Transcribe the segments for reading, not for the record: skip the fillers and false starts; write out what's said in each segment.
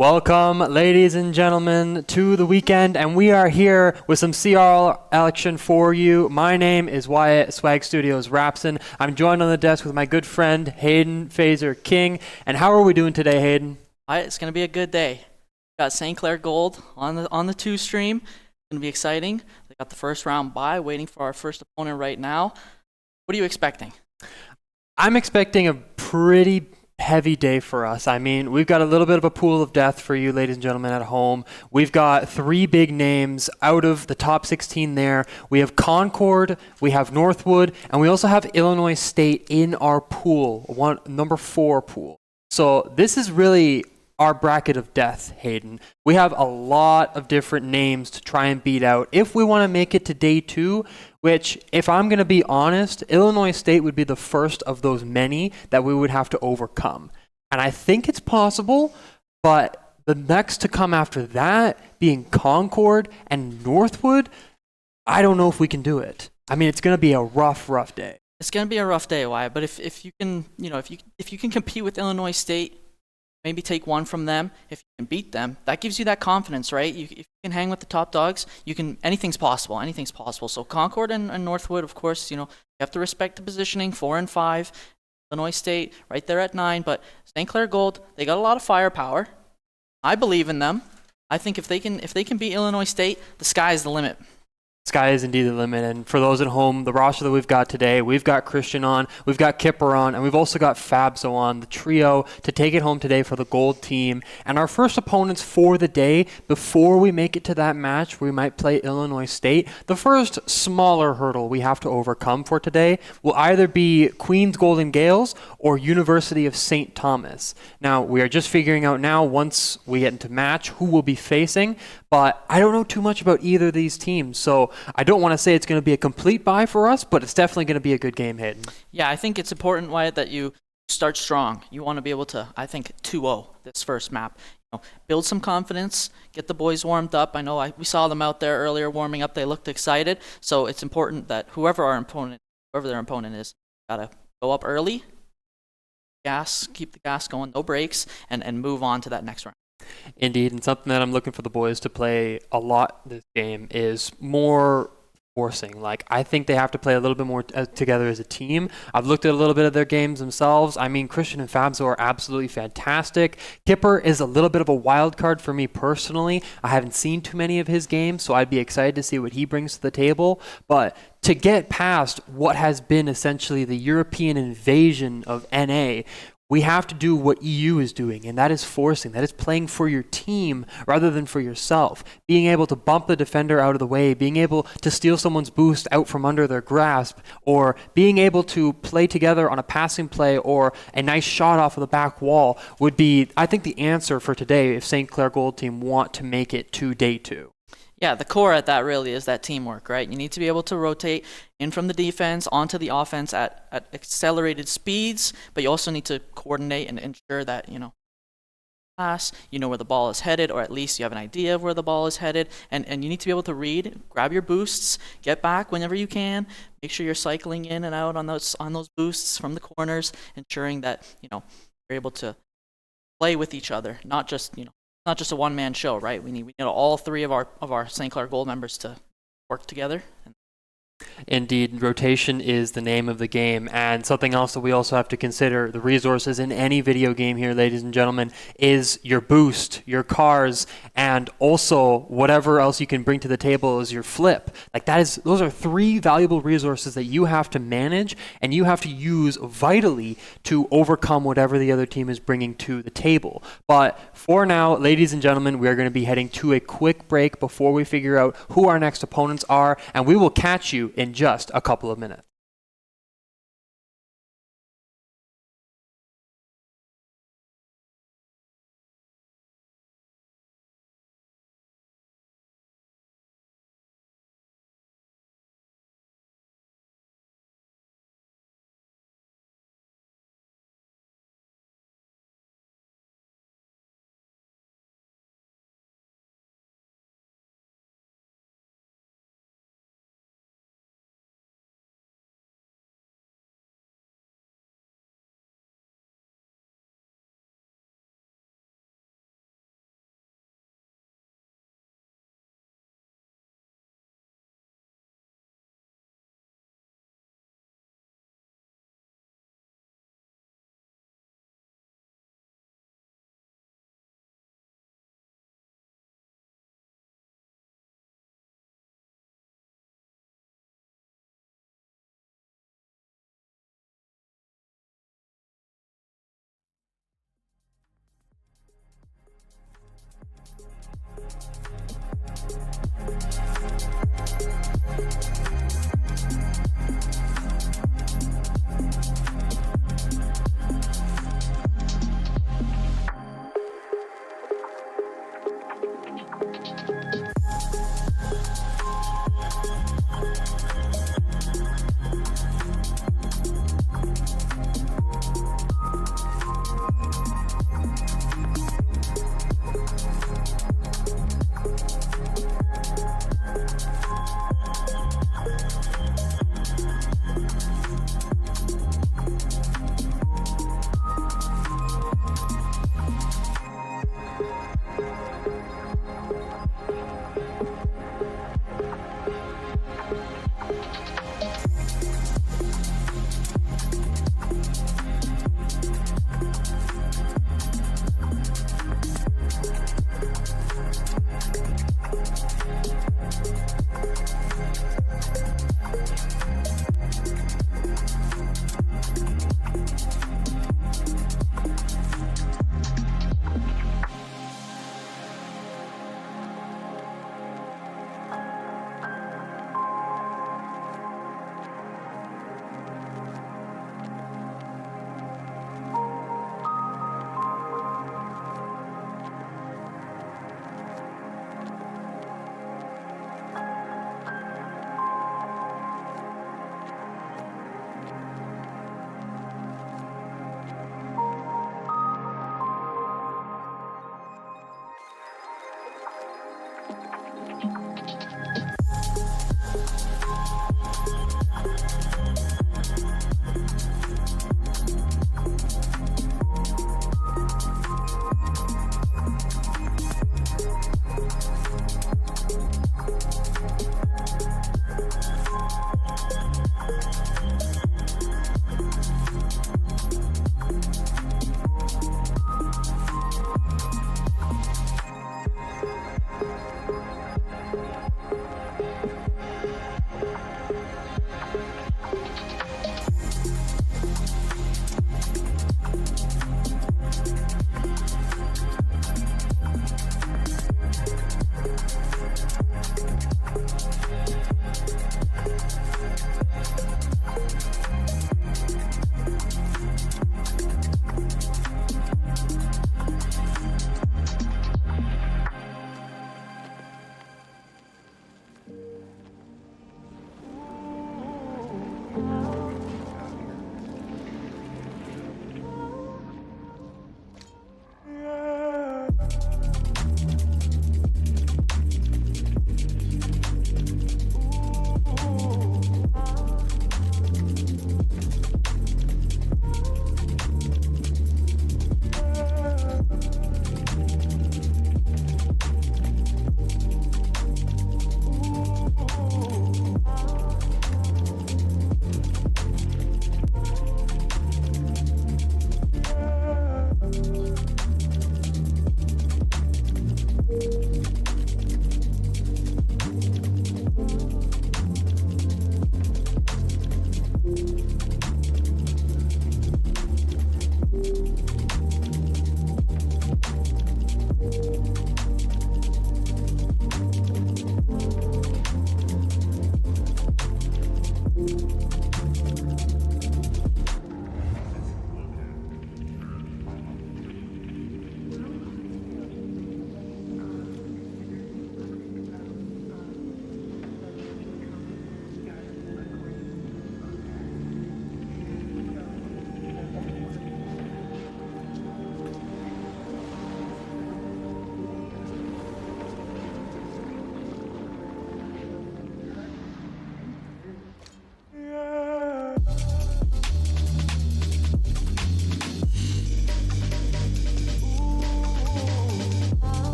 Welcome, ladies and gentlemen, to the weekend, and we are here with some CRL action for you. My name is Wyatt, Swag Studios Rapson. I'm joined on the desk with my good friend Hayden Phaser King. And how are we doing today, Hayden? Wyatt, it's going to be a good day. Got St. Clair Gold on the 2 stream. It's going to be exciting. They got the first round bye, waiting for our first opponent right now. What are you expecting? I'm expecting a pretty heavy day for us. I mean, we've got a little bit of a pool of death for you, ladies and gentlemen, at home. We've got 3 big names out of the top 16 there. We have Concord, we have Northwood, and we also have Illinois State in our pool, number 4 pool. So this is really our bracket of death, Hayden. We have a lot of different names to try and beat out if we want to make it to day 2, which, if I'm going to be honest, Illinois State would be the first of those many that we would have to overcome. And I think it's possible, but the next to come after that, being Concord and Northwood, I don't know if we can do it. I mean, it's going to be a rough day. It's going to be a rough day, Wyatt, but if you can, if you can compete with Illinois State, maybe take one from them. If you can beat them, that gives you that confidence, right? If you can hang with the top dogs, anything's possible. Anything's possible. So Concord and Northwood, of course, you have to respect the positioning, 4 and 5. Illinois State right there at 9, but St. Clair Gold, they got a lot of firepower. I believe in them. I think if they can beat Illinois State, the sky is the limit. Sky is indeed the limit, and for those at home, the roster that we've got today, we've got Christian on, we've got Kipper on, and we've also got Fabso on, the trio to take it home today for the gold team. And our first opponents for the day, before we make it to that match, we might play Illinois State. The first smaller hurdle we have to overcome for today will either be Queens Golden Gales or University of St. Thomas. Now, we are just figuring out now, once we get into match, who we'll be facing, but I don't know too much about either of these teams, so I don't want to say it's going to be a complete bye for us, but it's definitely going to be a good game, Hayden. Yeah, I think it's important, Wyatt, that you start strong. You want to be able to, I think, 2-0 this first map. Build some confidence, get the boys warmed up. I know we saw them out there earlier warming up. They looked excited, so it's important that whoever their opponent is, got to go up early, keep the gas going, no brakes, and move on to that next round. Indeed, and something that I'm looking for the boys to play a lot this game is more forcing. Like, I think they have to play a little bit more together as a team. I've looked at a little bit of their games themselves. I mean, Christian and Fabso are absolutely fantastic. Kipper is a little bit of a wild card for me personally. I haven't seen too many of his games, so I'd be excited to see what he brings to the table. But to get past what has been essentially the European invasion of NA, we have to do what EU is doing, and that is forcing. That is playing for your team rather than for yourself. Being able to bump the defender out of the way, being able to steal someone's boost out from under their grasp, or being able to play together on a passing play or a nice shot off of the back wall would be, I think, the answer for today if St. Clair Gold Team want to make it to day 2. Yeah, the core at that really is that teamwork, right? You need to be able to rotate in from the defense onto the offense at accelerated speeds, but you also need to coordinate and ensure that, pass, where the ball is headed, or at least you have an idea of where the ball is headed, and you need to be able to read, grab your boosts, get back whenever you can, make sure you're cycling in and out on those boosts from the corners, ensuring that, you're able to play with each other, not just a one-man show, right? We need all 3 of our St. Clair Gold members to work together. Indeed, rotation is the name of the game, and something else that we also have to consider, the resources in any video game here, ladies and gentlemen, is your boost, your cars, and also whatever else you can bring to the table is your flip. Those are 3 valuable resources that you have to manage and you have to use vitally to overcome whatever the other team is bringing to the table. But for now, ladies and gentlemen, we are going to be heading to a quick break before we figure out who our next opponents are, and we will catch you in just a couple of minutes.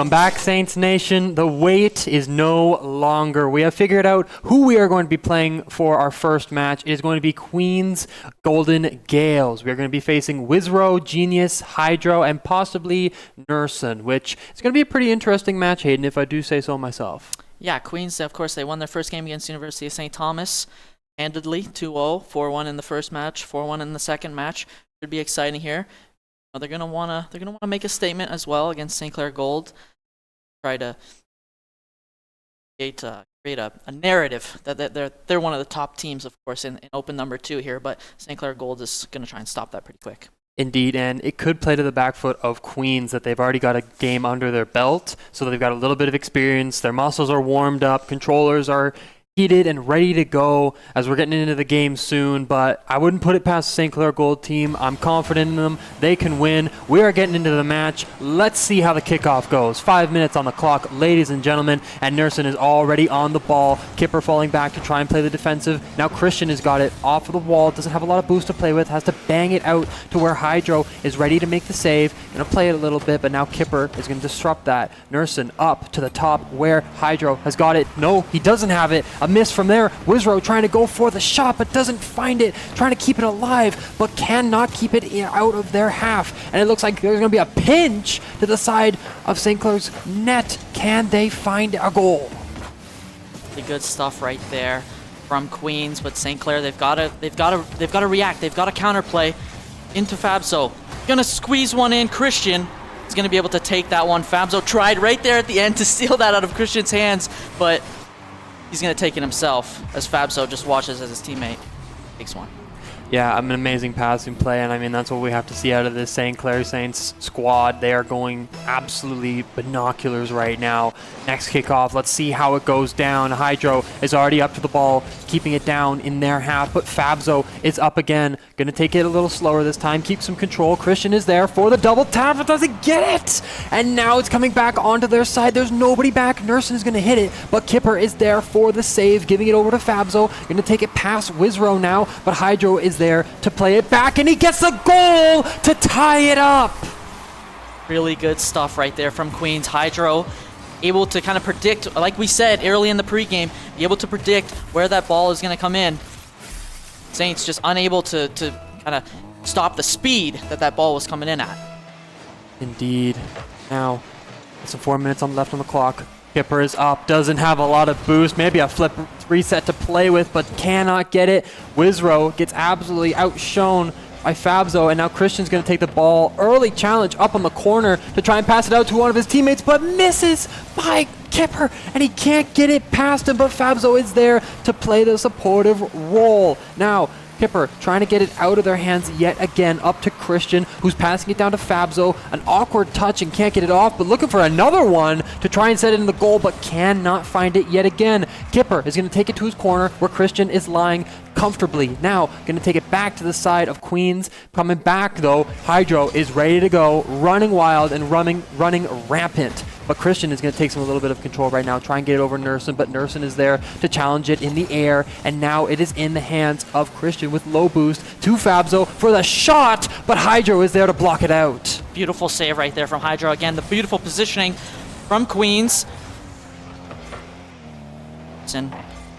Welcome back, Saints Nation. The wait is no longer. We have figured out who we are going to be playing for our first match. It is going to be Queen's Golden Gales. We are going to be facing Wizrow, Genius, Hydro, and possibly Nursen, which is going to be a pretty interesting match, Hayden, if I do say so myself. Yeah, Queens, of course, they won their first game against University of St. Thomas handedly, 2-0, 4-1 in the first match, 4-1 in the second match. Should be exciting here. They're gonna wanna make a statement as well against St. Clair Gold. Try to create a narrative that they're one of the top teams, of course, in open number 2 here. But St. Clair Gold is gonna try and stop that pretty quick. Indeed, and it could play to the back foot of Queens that they've already got a game under their belt, so they've got a little bit of experience. Their muscles are warmed up, controllers are heated and ready to go as we're getting into the game soon, but I wouldn't put it past the St. Clair Gold team. I'm confident in them. They can win. We are getting into the match. Let's see how the kickoff goes. 5 minutes on the clock, ladies and gentlemen, and Nursen is already on the ball. Kipper falling back to try and play the defensive. Now Christian has got it off of the wall, doesn't have a lot of boost to play with, has to bang it out to where Hydro is ready to make the save. Gonna play it a little bit, but now Kipper is gonna disrupt that. Nursen up to the top where Hydro has got it. No, he doesn't have it. A miss from there. Wizrow trying to go for the shot, but doesn't find it. Trying to keep it alive, but cannot keep it out of their half. And it looks like there's going to be a pinch to the side of St. Clair's net. Can they find a goal? The good stuff right there from Queens, but St. Clair, they've got to react. They've got to counterplay into Fabzo. Gonna squeeze one in. Christian is going to be able to take that one. Fabzo tried right there at the end to steal that out of Christian's hands, but he's going to take it himself as Fabzo just watches as his teammate takes one. Yeah, an amazing passing play, and I mean, that's what we have to see out of this St. Clair Saints squad. They are going absolutely binoculars right now. Next kickoff, let's see how it goes down. Hydro is already up to the ball, keeping it down in their half, but Fabzo is up again. Going to take it a little slower this time, keep some control. Christian is there for the double tap, but doesn't get it! And now it's coming back onto their side. There's nobody back. Nursen is going to hit it, but Kipper is there for the save, giving it over to Fabzo. Going to take it past Wizrow now, but Hydro is there to play it back, and he gets the goal to tie it up. Really good stuff right there from Queens. Hydro able to kind of predict, like we said early in the pregame, be able to predict where that ball is going to come in. Saints just unable to kind of stop the speed that ball was coming in at. Indeed. Now, it's 4 minutes left on the clock. Kipper is up, doesn't have a lot of boost, maybe a flip reset to play with, but cannot get it. Wizrow gets absolutely outshone by Fabzo, and now Christian's going to take the ball. Early challenge up on the corner to try and pass it out to one of his teammates, but misses by Kipper, and he can't get it past him, but Fabzo is there to play the supportive role. Now, Kipper trying to get it out of their hands yet again, up to Christian, who's passing it down to Fabzo. An awkward touch and can't get it off, but looking for another one to try and set it in the goal, but cannot find it yet again. Kipper is going to take it to his corner where Christian is lying comfortably. Now, going to take it back to the side of Queens. Coming back, though, Hydro is ready to go, running wild and running rampant. But Christian is going to take a little bit of control right now, try and get it over Nursen, but Nursen is there to challenge it in the air, and now it is in the hands of Christian with low boost to Fabzo for the shot, but Hydro is there to block it out. Beautiful save right there from Hydro. Again, the beautiful positioning from Queens.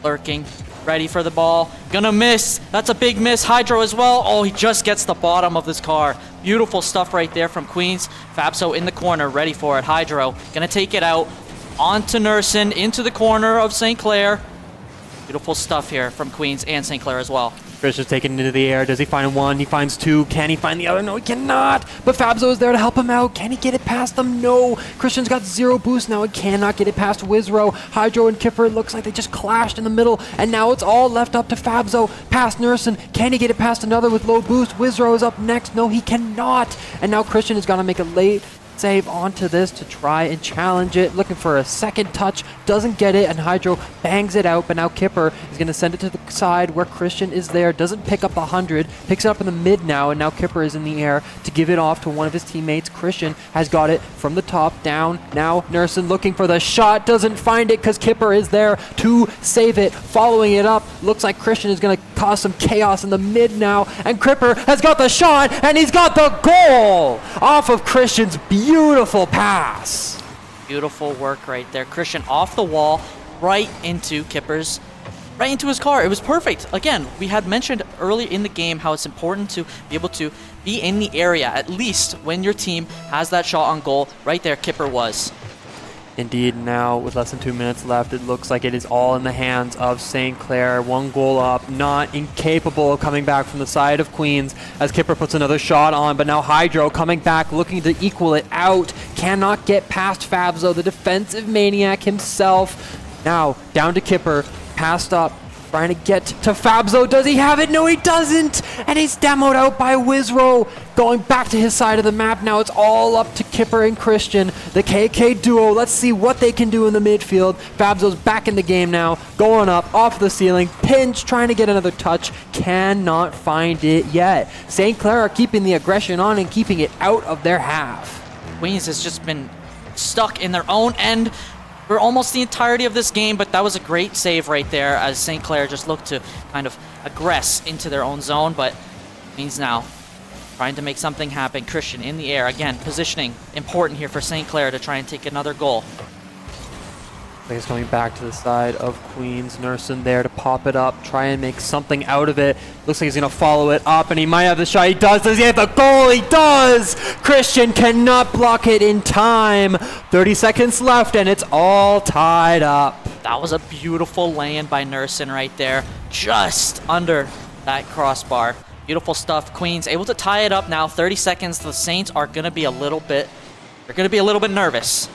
Lurking, ready for the ball. Gonna miss. That's a big miss. Hydro as well. Oh, he just gets the bottom of this car. Beautiful stuff right there from Queens. Fabzo in the corner, ready for it. Hydro gonna take it out onto Nursen, into the corner of St. Clair. Beautiful stuff here from Queens and St. Clair as well. Christian's taking it into the air. Does he find one? He finds two. Can he find the other? No, he cannot. But Fabzo is there to help him out. Can he get it past them? No. Christian's got zero boost now and cannot get it past Wizrow. Hydro and Kipper, it looks like they just clashed in the middle, and now it's all left up to Fabzo. Past Nursen. Can he get it past another with low boost? Wizrow is up next. No, he cannot. And now Christian is going to make a late save onto this to try and challenge it, looking for a second touch, doesn't get it, and Hydro bangs it out, but now Kipper is going to send it to the side where Christian is there, doesn't pick up 100, picks it up in the mid now, and now Kipper is in the air to give it off to one of his teammates. Christian has got it from the top down. Now Nursen looking for the shot, doesn't find it because Kipper is there to save it. Following it up, looks like Christian is going to cause some chaos in the mid now, and Kipper has got the shot, and he's got the goal off of Christian's beautiful pass. Beautiful work right there. Christian off the wall, right into Kipper's, right into his car. It was perfect. Again, we had mentioned early in the game how it's important to be able to be in the area, at least when your team has that shot on goal. Right there, Kipper was. Indeed, now with less than 2 minutes left, it looks like it is all in the hands of St. Clair. 1 goal up, not incapable of coming back from the side of Queens as Kipper puts another shot on, but now Hydro coming back, looking to equal it out. Cannot get past Fabzo, the defensive maniac himself. Now, down to Kipper, passed up, trying to get to Fabzo. Does he have it? No, he doesn't! And he's demoed out by Wizro. Going back to his side of the map now. It's all up to Kipper and Christian, the KK duo. Let's see what they can do in the midfield. Fabzo's back in the game now. Going up, off the ceiling. Pinch, trying to get another touch. Cannot find it yet. St. Clair are keeping the aggression on and keeping it out of their half. Queens has just been stuck in their own end for almost the entirety of this game, but that was a great save right there as St. Clair just looked to kind of aggress into their own zone, but Queens now trying to make something happen. Christian in the air, again, positioning important here for St. Clair to try and take another goal. He's coming back to the side of Queens. Nursen there to pop it up, try and make something out of it. Looks like he's going to follow it up, and he might have the shot. He does. Does he have the goal? He does! Christian cannot block it in time. 30 seconds left, and it's all tied up. That was a beautiful land by Nursen right there, just under that crossbar. Beautiful stuff. Queens able to tie it up now. 30 seconds. The Saints are going to be a little bit nervous.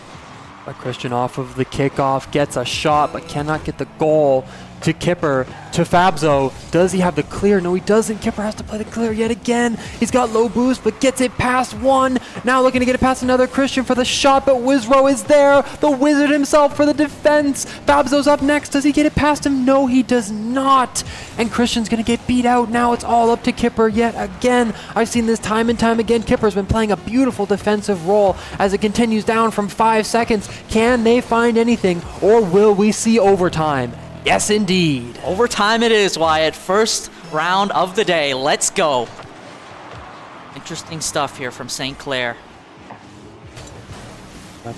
But Christian off of the kickoff gets a shot, but cannot get the goal. To Kipper, to Fabzo. Does he have the clear? No, he doesn't. Kipper has to play the clear yet again. He's got low boost, but gets it past one. Now looking to get it past another Christian for the shot, but Wizro is there. The wizard himself for the defense. Fabzo's up next. Does he get it past him? No, he does not. And Christian's going to get beat out. Now it's all up to Kipper yet again. I've seen this time and time again. Kipper's been playing a beautiful defensive role as it continues down from 5 seconds. Can they find anything, or will we see overtime? Yes, indeed. Overtime it is, Wyatt. First round of the day. Let's go. Interesting stuff here from St. Clair.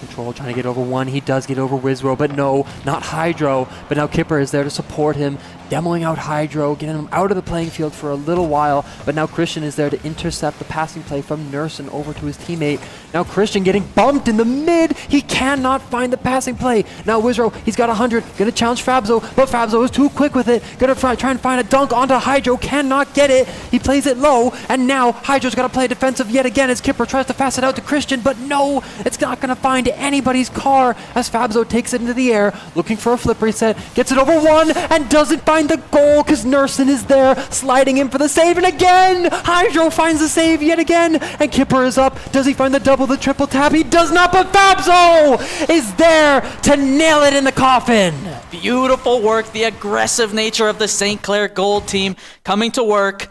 Control trying to get over one. He does get over Wizro, but no, not Hydro. But now Kipper is there to support him, demoing out Hydro, getting him out of the playing field for a little while. But now Christian is there to intercept the passing play from Nursen over to his teammate. Now Christian getting bumped in the mid. He cannot find the passing play. Now Wizro, he's got 100. Gonna challenge Fabzo, but Fabzo is too quick with it. Gonna try and find a dunk onto Hydro. Cannot get it. He plays it low, and now Hydro's got to play defensive yet again as Kipper tries to pass it out to Christian, but no, it's not gonna find anybody's car as Fabzo takes it into the air, looking for a flip reset, gets it over one, and doesn't find the goal because Nursen is there, sliding in for the save, and again, Hydro finds the save yet again, and Kipper is up. Does he find the double, the triple tap? He does not, but Fabzo is there to nail it in the coffin. Beautiful work, the aggressive nature of the St. Clair Gold team coming to work.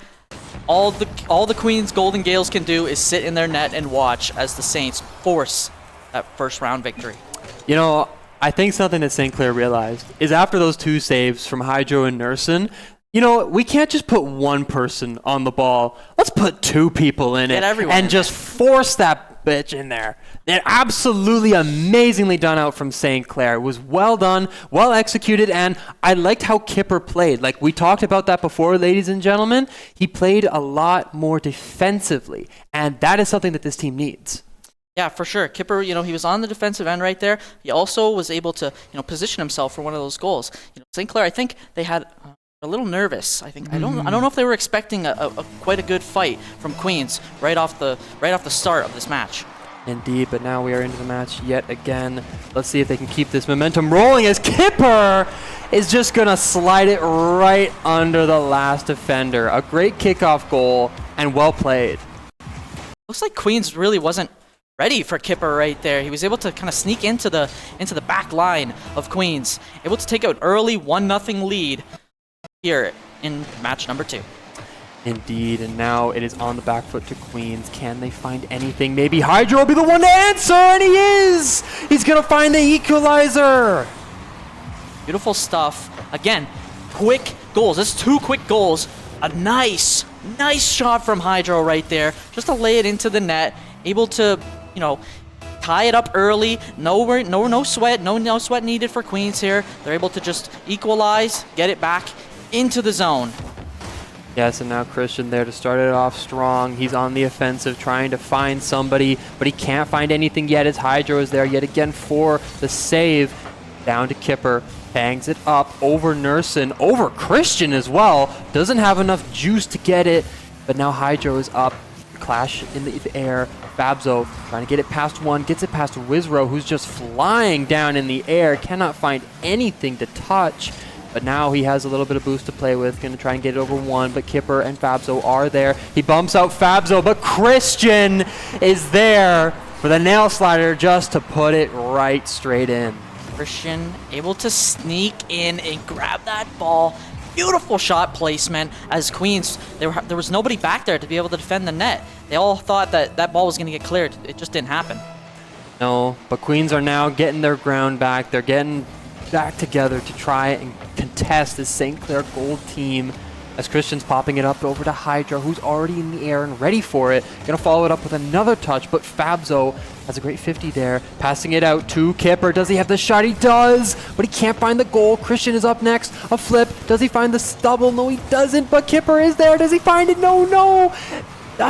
All the Queens Golden Gales can do is sit in their net and watch as the Saints force that first round victory. You know, I think something that St. Clair realized is after those 2 saves from Hydro and Nursen, you know, we can't just put one person on the ball. Let's put 2 people in it and just force that bitch in there. They're absolutely amazingly done out from St. Clair. It was well done, well executed, and I liked how Kipper played. Like we talked about that before, ladies and gentlemen. He played a lot more defensively, and that is something that this team needs. Yeah, for sure. Kipper, you know, he was on the defensive end right there. He also was able to, you know, position himself for one of those goals. You know, St. Clair, I think they had a little nervous. I think I don't know if they were expecting a quite a good fight from Queens right off the start of this match. Indeed, but now we are into the match yet again. Let's see if they can keep this momentum rolling as Kipper is just gonna slide it right under the last defender. A great kickoff goal and well played. Looks like Queens really wasn't ready for Kipper right there. He was able to kind of sneak into the back line of Queens, able to take out early 1-0 lead here in match number 2. Indeed, and now it is on the back foot to Queens. Can they find anything? Maybe Hydro will be the one to answer, and he is! He's gonna find the equalizer! Beautiful stuff. Again, quick goals. That's 2 quick goals. A nice shot from Hydro right there, just to lay it into the net, able to, you know, tie it up early. No sweat. No sweat needed for Queens here. They're able to just equalize, get it back into the zone. Yes, and now Christian there to start it off strong. He's on the offensive, trying to find somebody, but he can't find anything yet as Hydro is there yet again for the save. Down to Kipper, bangs it up over Nursen, over Christian as well. Doesn't have enough juice to get it, but now Hydro is up. Clash in the air. Fabzo trying to get it past one, gets it past Wizro, who's just flying down in the air, cannot find anything to touch. But now he has a little bit of boost to play with. Going to try and get it over one, but Kipper and Fabzo are there. He bumps out Fabzo, but Christian is there for the nail slider just to put it right straight in. Christian able to sneak in and grab that ball. Beautiful shot placement as Queens, there was nobody back there to be able to defend the net. They all thought that that ball was going to get cleared. It just didn't happen. No, but Queens are now getting their ground back. They're getting back together to try and contest this St. Clair gold team as Christian's popping it up over to Hydra, who's already in the air and ready for it. Gonna follow it up with another touch, but Fabzo has a great 50 there, passing it out to Kipper. Does he have the shot? He does, but he can't find the goal. Christian is up next. A flip. Does he find the stubble? No, he doesn't, but Kipper is there. Does he find it? No.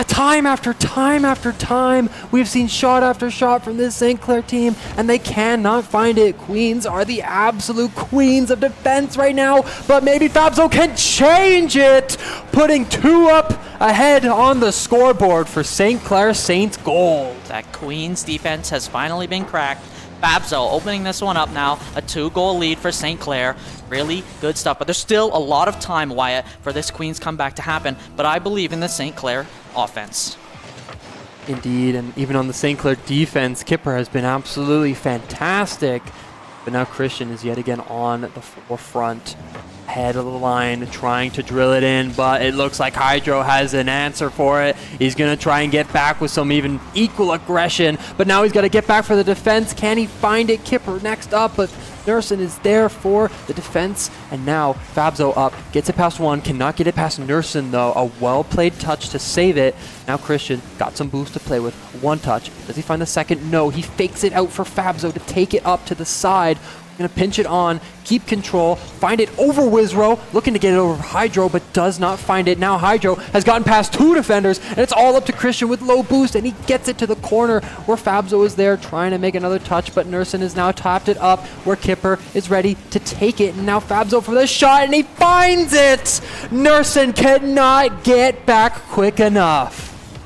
Time after time after time, we've seen shot after shot from this St. Clair team, and they cannot find it. Queens are the absolute queens of defense right now, but maybe Fabzo can change it, putting 2 up ahead on the scoreboard for St. Clair Saints gold. That Queens defense has finally been cracked. Fabzo opening this one up now, a 2-goal lead for St. Clair. Really good stuff, but there's still a lot of time, Wyatt, for this Queens comeback to happen, but I believe in the St. Clair offense. Indeed, and even on the St. Clair defense, Kipper has been absolutely fantastic, but now Christian is yet again on the forefront, head of the line, trying to drill it in, but it looks like Hydro has an answer for it. He's going to try and get back with some even equal aggression, but now he's got to get back for the defense. Can he find it? Kipper next up, but Nursen is there for the defense, and now Fabzo up, gets it past one, cannot get it past Nursen though. A well-played touch to save it. Now Christian got some boost to play with, one touch. Does he find the second? No, he fakes it out for Fabzo to take it up to the side. Gonna pinch it on, keep control, find it over Wizro, looking to get it over Hydro, but does not find it. Now Hydro has gotten past 2 defenders, and it's all up to Christian with low boost, and he gets it to the corner where Fabzo is there trying to make another touch, but Nursen has now topped it up where Kipper is ready to take it, and now Fabzo for the shot, and he finds it! Nursen cannot get back quick enough.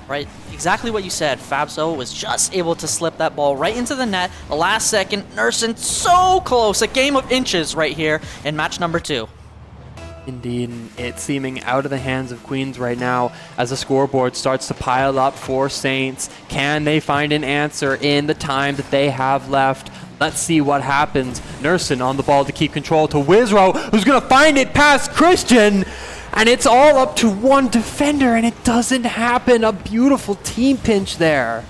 Right, exactly what you said. Fabzo was just able to slip that ball right into the net. The last second, Nursen so close. A game of inches right here in match number 2. Indeed, it's seeming out of the hands of Queens right now as the scoreboard starts to pile up for Saints. Can they find an answer in the time that they have left? Let's see what happens. Nursen on the ball to keep control to Wizro, who's going to find it past Christian. And it's all up to one defender, and it doesn't happen. A beautiful team pinch there.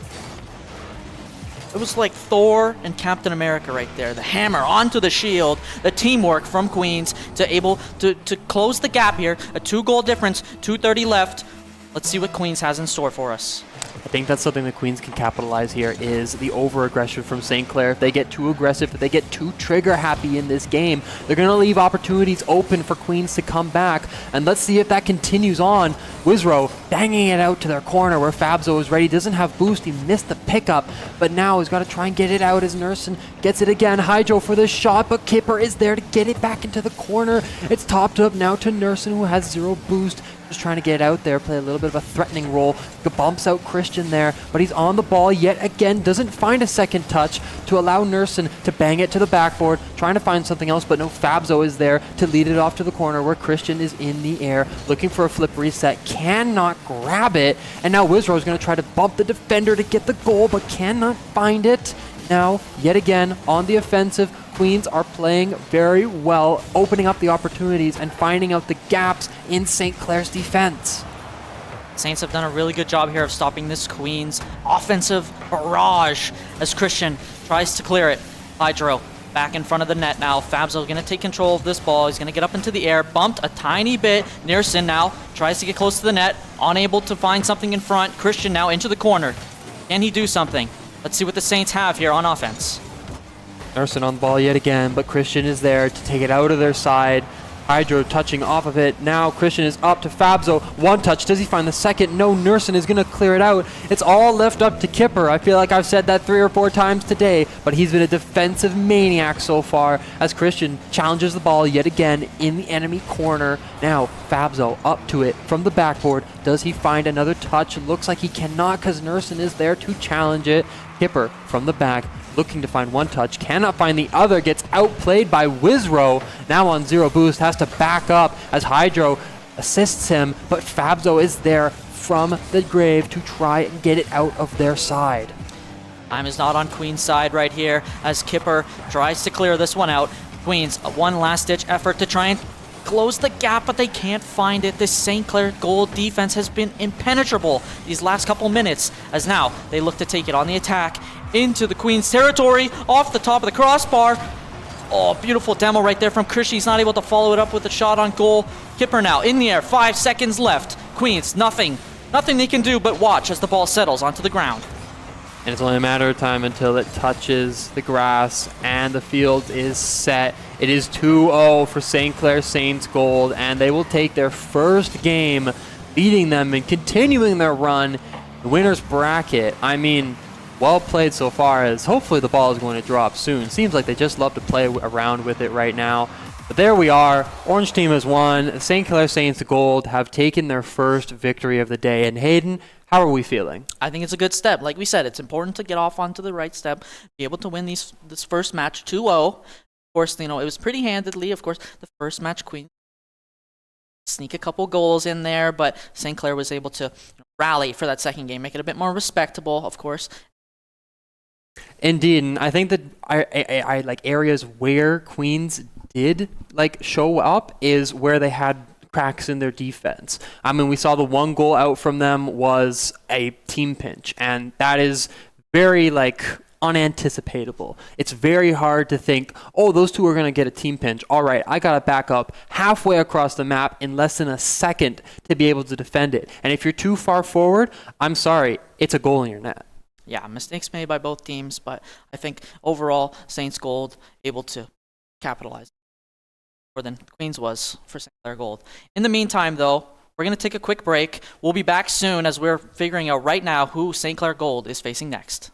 It was like Thor and Captain America right there. The hammer onto the shield. The teamwork from Queens to able to close the gap here. A 2-goal difference, 2:30 left. Let's see what Queens has in store for us. I think that's something that Queens can capitalize here is the over-aggression from St. Clair. If they get too aggressive, if they get too trigger-happy in this game, they're going to leave opportunities open for Queens to come back. And let's see if that continues on. Wizro banging it out to their corner where Fabzo is ready. Doesn't have boost. He missed the pickup, but now he's got to try and get it out as Nursen gets it again. Hydro for the shot, but Kipper is there to get it back into the corner. It's topped up now to Nursen, who has 0 boost. Just trying to get out there, play a little bit of a threatening role. Bumps out Christian there, but he's on the ball yet again. Doesn't find a second touch to allow Nursen to bang it to the backboard. Trying to find something else, but no, Fabzo is there to lead it off to the corner where Christian is in the air, looking for a flip reset. Cannot grab it, and now Wizro is going to try to bump the defender to get the goal, but cannot find it. Now, yet again, on the offensive, Queens are playing very well, opening up the opportunities and finding out the gaps in St. Clair's defense. Saints have done a really good job here of stopping this Queens offensive barrage as Christian tries to clear it. Hydro back in front of the net now. Fabzo going to take control of this ball. He's going to get up into the air, bumped a tiny bit. Nursen now tries to get close to the net, unable to find something in front. Christian now into the corner. Can he do something? Let's see what the Saints have here on offense. Nursing on the ball yet again, but Christian is there to take it out of their side. Hydro touching off of it. Now Christian is up to Fabzo. One touch. Does he find the second? No, Nursing is going to clear it out. It's all left up to Kipper. I feel like I've said that 3 or 4 times today, but he's been a defensive maniac so far as Christian challenges the ball yet again in the enemy corner. Now Fabzo up to it from the backboard. Does he find another touch? Looks like he cannot because Nursing is there to challenge it. Kipper from the back, looking to find one touch, cannot find the other, gets outplayed by Wizro. Now on 0 boost, has to back up as Hydro assists him, but Fabzo is there from the grave to try and get it out of their side. Time is not on Queen's side right here as Kipper tries to clear this one out. Queens, a one last-ditch effort to try and close the gap, but they can't find it. This St. Clair Gold defense has been impenetrable these last couple minutes, as now they look to take it on the attack into the Queen's territory, off the top of the crossbar. Oh, beautiful demo right there from Krishy. He's not able to follow it up with a shot on goal. Kipper now in the air, 5 seconds left. Queens, nothing they can do but watch as the ball settles onto the ground. And it's only a matter of time until it touches the grass and the field is set. It is 2-0 for St. Clair Saints Gold, and they will take their first game, leading them and continuing their run. The winner's bracket, I mean, well played so far, as hopefully the ball is going to drop soon. Seems like they just love to play around with it right now. But there we are. Orange team has won. St. Clair Saints Gold have taken their first victory of the day. And Hayden, how are we feeling? I think it's a good step. Like we said, it's important to get off onto the right step, be able to win this first match 2-0. Of course, it was pretty handedly. Of course, the first match, Queen sneak a couple goals in there, but St. Clair was able to rally for that second game, make it a bit more respectable, of course. Indeed, and I think that I like areas where Queens did show up is where they had cracks in their defense. I mean, we saw the one goal out from them was a team pinch, and that is very unanticipatable. It's very hard to think, oh, those two are going to get a team pinch. All right, I got to back up halfway across the map in less than a second to be able to defend it. And if you're too far forward, I'm sorry, it's a goal in your net. Yeah, mistakes made by both teams, but I think overall, Saints Gold able to capitalize more than Queens was for St. Clair Gold. In the meantime, though, we're going to take a quick break. We'll be back soon as we're figuring out right now who St. Clair Gold is facing next.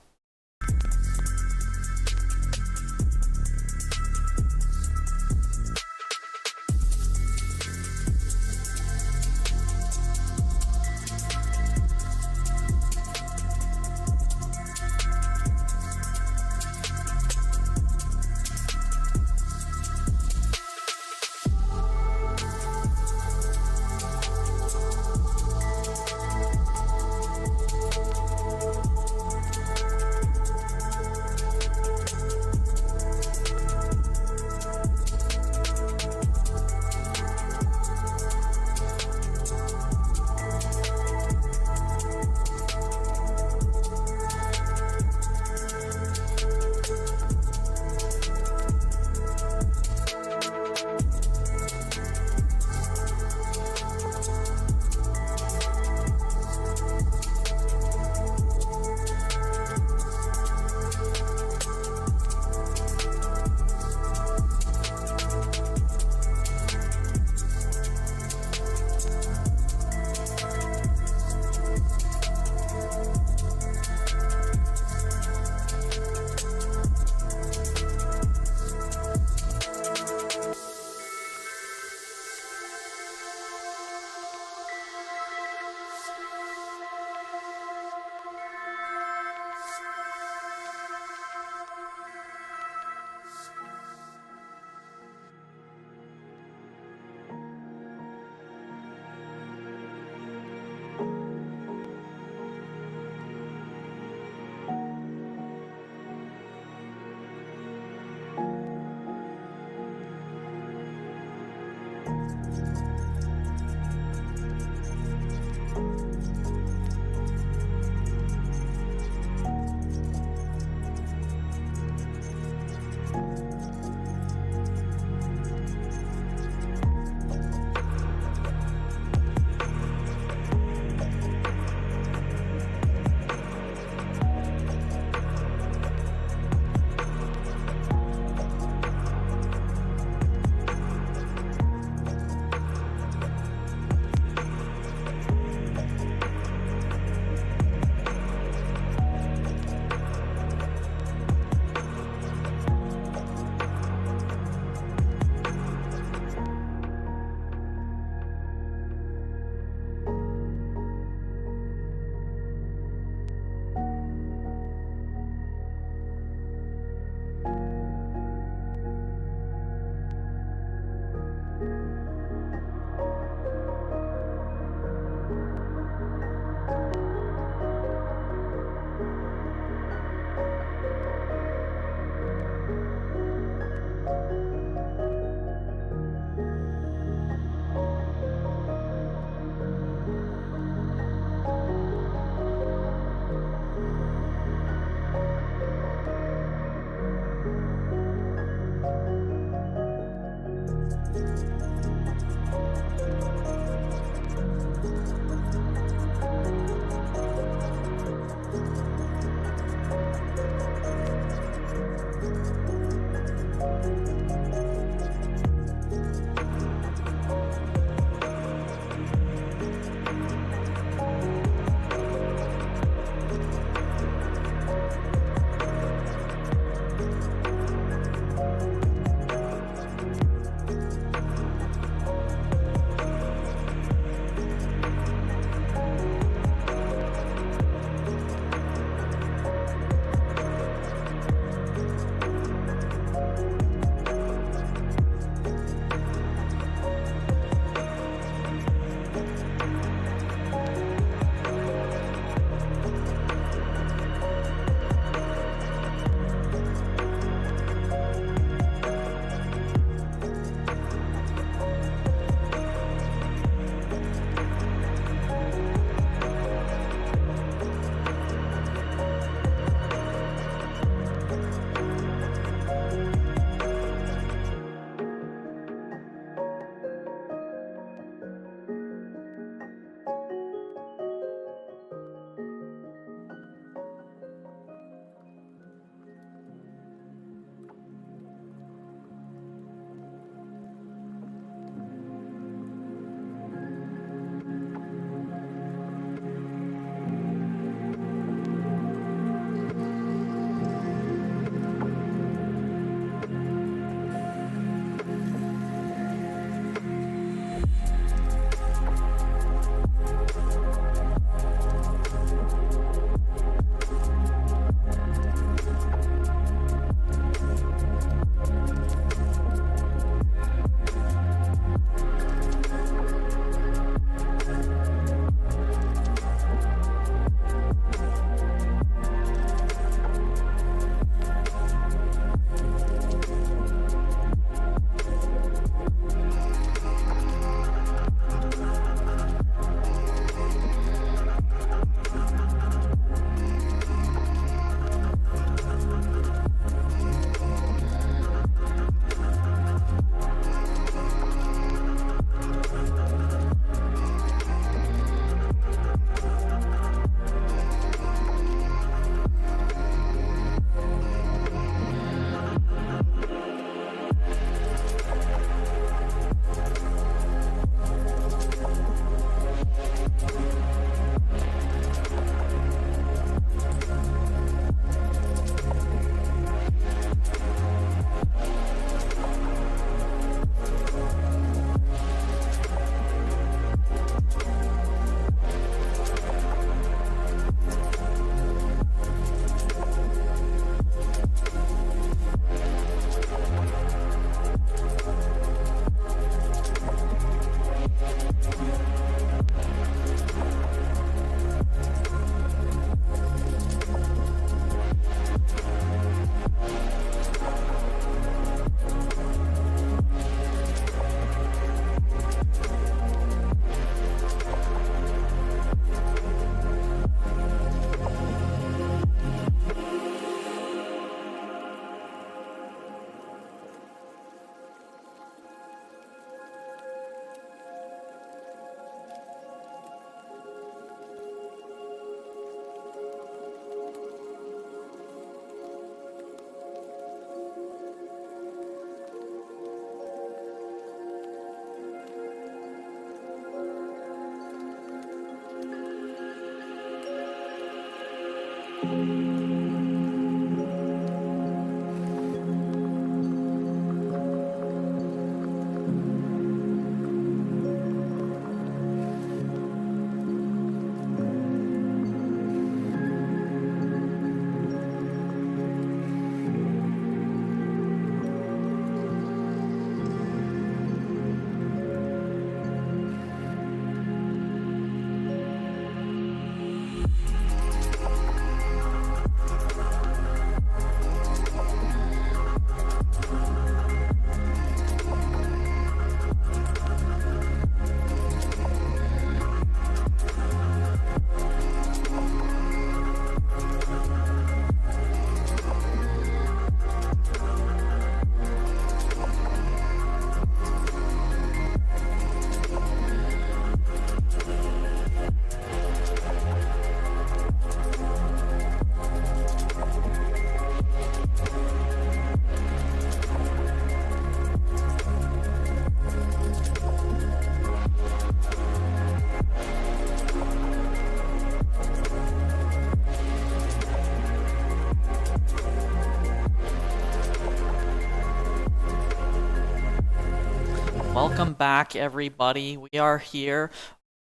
Welcome back, everybody. We are here,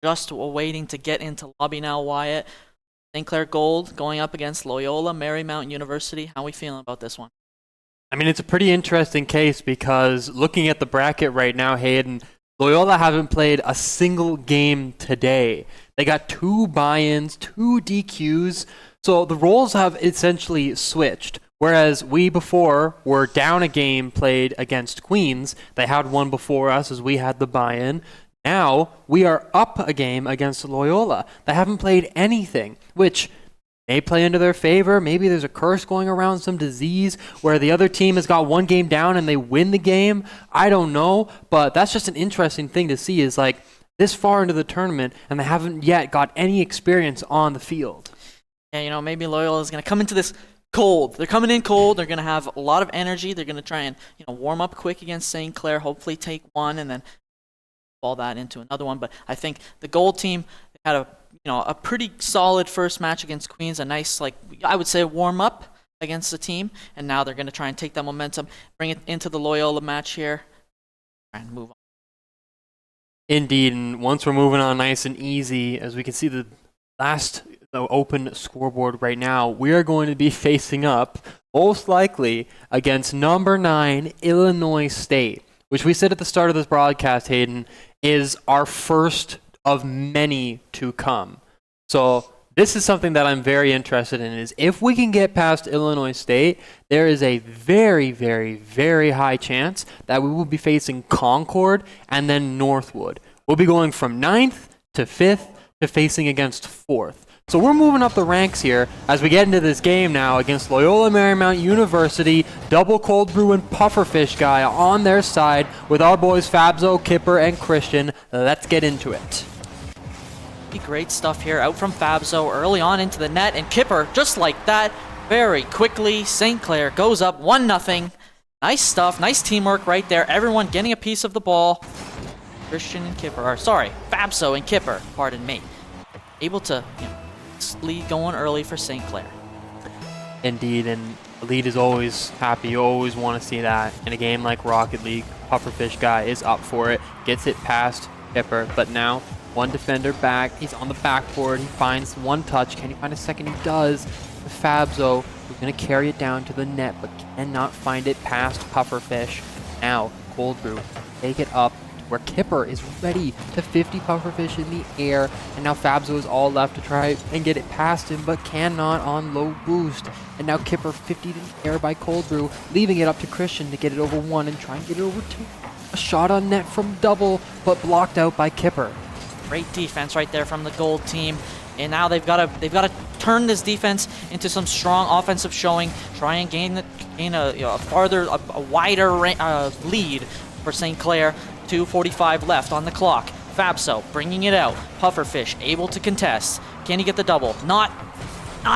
just waiting to get into lobby now, Wyatt. St. Clair Gold going up against Loyola Marymount University. How are we feeling about this one? I mean, it's a pretty interesting case because looking at the bracket right now, Hayden, Loyola haven't played a single game today. They got 2 buy-ins, 2 DQs, so the roles have essentially switched. Whereas we before were down a game played against Queens. They had one before us as we had the buy-in. Now we are up a game against Loyola. They haven't played anything, which may play into their favor. Maybe there's a curse going around, some disease where the other team has got 1 game down and they win the game. I don't know, but that's just an interesting thing to see is like this far into the tournament and they haven't yet got any experience on the field. Yeah, you know, maybe Loyola is going to come into this cold. They're coming in cold. They're going to have a lot of energy. They're going to try and, warm up quick against St. Clair, hopefully take one and then fall that into another one. But I think the Gold team had a pretty solid first match against Queens, a nice, I would say, warm up against the team, and now they're going to try and take that momentum, bring it into the Loyola match here, and move on. Indeed, and once we're moving on nice and easy, as we can see the open scoreboard right now, we are going to be facing up, most likely, against number 9 Illinois State, which we said at the start of this broadcast, Hayden, is our first of many to come. So this is something that I'm very interested in, is if we can get past Illinois State, there is a very, very, very high chance that we will be facing Concord and then Northwood. We'll be going from 9th to 5th to facing against 4th. So we're moving up the ranks here as we get into this game now against Loyola Marymount University, double cold brew and pufferfish guy on their side with our boys Fabzo, Kipper, and Christian. Let's get into it. Great stuff here out from Fabzo early on into the net, and Kipper, just like that, very quickly, St. Clair goes up 1-0. Nice stuff, nice teamwork right there. Everyone getting a piece of the ball. Fabzo and Kipper, pardon me. Able to lead going early for St. Clair. Indeed, and the lead is always happy. You always want to see that. In a game like Rocket League, Pufferfish guy is up for it, gets it past Kipper, but now one defender back. He's on the backboard. He finds one touch. Can he find a second? He does. Fabzo, who's going to carry it down to the net, but cannot find it past Pufferfish. Now, Cold Brew, take it up where Kipper is ready to 50 Pufferfish in the air, and now Fabzo is all left to try and get it past him, but cannot on low boost. And now Kipper 50'd in the air by Cold Brew, leaving it up to Christian to get it over 1 and try and get it over 2. A shot on net from double, but blocked out by Kipper. Great defense right there from the Gold team, and now they've got to turn this defense into some strong offensive showing. Try and gain a wider lead for St. Clair. 2:45 left on the clock. Fabso bringing it out. Pufferfish able to contest. Can he get the double? Not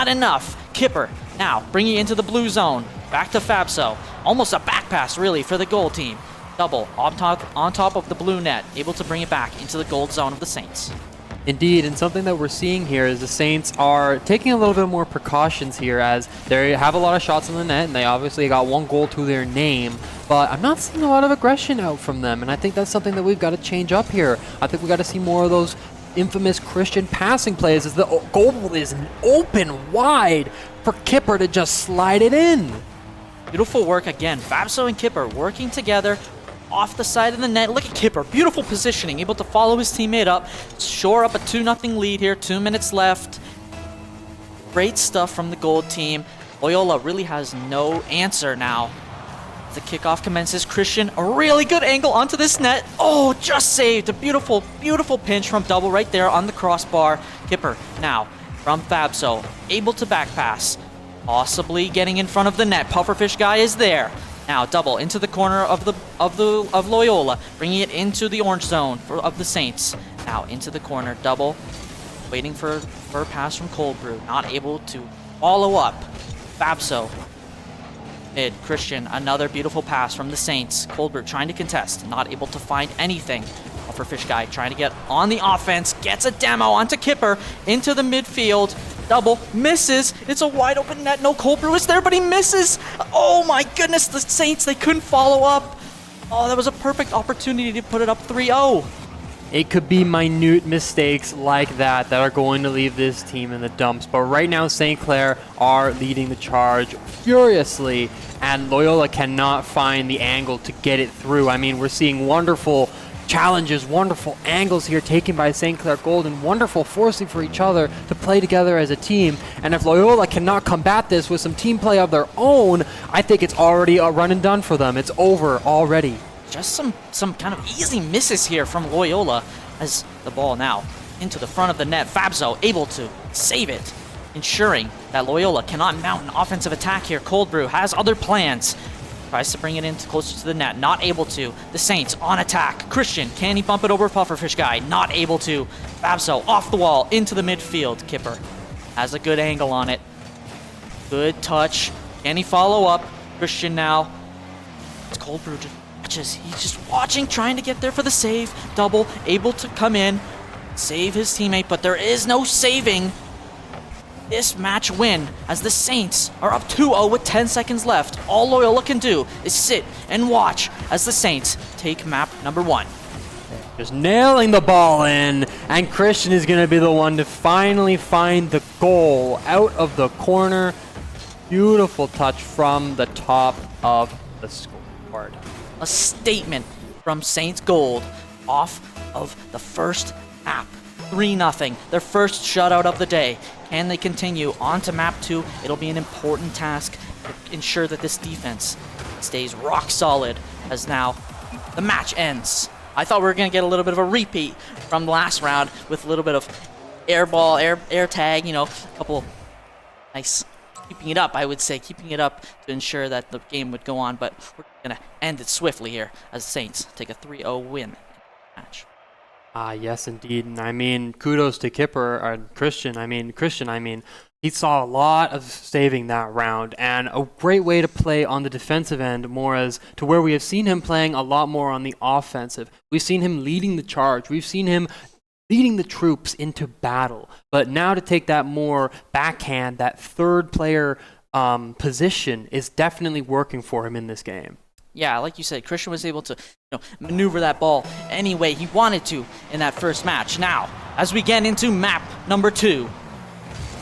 enough. Kipper now bringing it into the blue zone. Back to Fabso. Almost a back pass really for the Gold team. Double on top of the blue net. Able to bring it back into the Gold zone of the Saints. Indeed, and something that we're seeing here is the Saints are taking a little bit more precautions here as they have a lot of shots in the net, and they obviously got 1 goal to their name, but I'm not seeing a lot of aggression out from them, and I think that's something that we've got to change up here. I think we've got to see more of those infamous Christian passing plays as the goal is open wide for Kipper to just slide it in. Beautiful work again. Fabso and Kipper working together off the side of the net. Look at Kipper. Beautiful positioning. Able to follow his teammate up. Shore up a 2-0 lead here. 2 minutes left. Great stuff from the gold team. Loyola really has no answer now. The kickoff commences. Christian, a really good angle onto this net. Oh, just saved. A beautiful, beautiful pinch from Double right there on the crossbar. Kipper now from Fabso. Able to back pass. Possibly getting in front of the net. Pufferfish guy is there. Now Double into the corner of Loyola, bringing it into the orange zone of the Saints. Now into the corner. Double waiting for a pass from Cold Brew. Not able to follow up. Fabso mid. Christian, another beautiful pass from the Saints. Cold Brew trying to contest. Not able to find anything. Pufferfish guy trying to get on the offense. Gets a demo onto Kipper into the midfield. Double misses. It's a wide open net. No Cold Brew is there, but he misses. Oh my goodness, the Saints, they couldn't follow up. Oh, that was a perfect opportunity to put it up 3-0. It could be minute mistakes like that that are going to leave this team in the dumps. But right now, St. Clair are leading the charge furiously, and Loyola cannot find the angle to get it through. I mean, we're seeing wonderful challenges, wonderful angles here taken by St. Clair Gold, and wonderful forcing for each other to play together as a team. And if Loyola cannot combat this with some team play of their own, I think it's already a run and done for them. It's over already. Just some kind of easy misses here from Loyola as the ball now into the front of the net. Fabso able to save it, ensuring that Loyola cannot mount an offensive attack here. Cold Brew has other plans. Tries to bring it in closer to the net. Not able to. The Saints on attack. Christian, can he bump it over Pufferfish guy? Not able to. Fabso off the wall into the midfield. Kipper has a good angle on it. Good touch. Can he follow up? Christian now. It's Cold Brew just watches. He's just watching, trying to get there for the save. Double able to come in, save his teammate, but there is no saving this match win as the Saints are up 2-0 with 10 seconds left. All Loyola can do is sit and watch as the Saints take map number 1. Just nailing the ball in, and Christian is going to be the one to finally find the goal out of the corner. Beautiful touch from the top of the scoreboard. A statement from Saints Gold off of the first map. 3-0, their first shutout of the day. Can they continue on to map 2? It'll be an important task to ensure that this defense stays rock solid as now the match ends. I thought we were going to get a little bit of a repeat from the last round with a little bit of air ball, air tag, you know, a couple nice keeping it up, I would say, keeping it up to ensure that the game would go on, but we're going to end it swiftly here as the Saints take a 3-0 win in the match. Yes, indeed. And I mean, kudos to Kipper and Christian. He saw a lot of saving that round, and a great way to play on the defensive end, more as to where we have seen him playing a lot more on the offensive. We've seen him leading the charge. We've seen him leading the troops into battle. But now to take that more backhand, that third player position is definitely working for him in this game. Yeah, like you said, Christian was able to maneuver that ball any way he wanted to in that first match. Now, as we get into map number 2,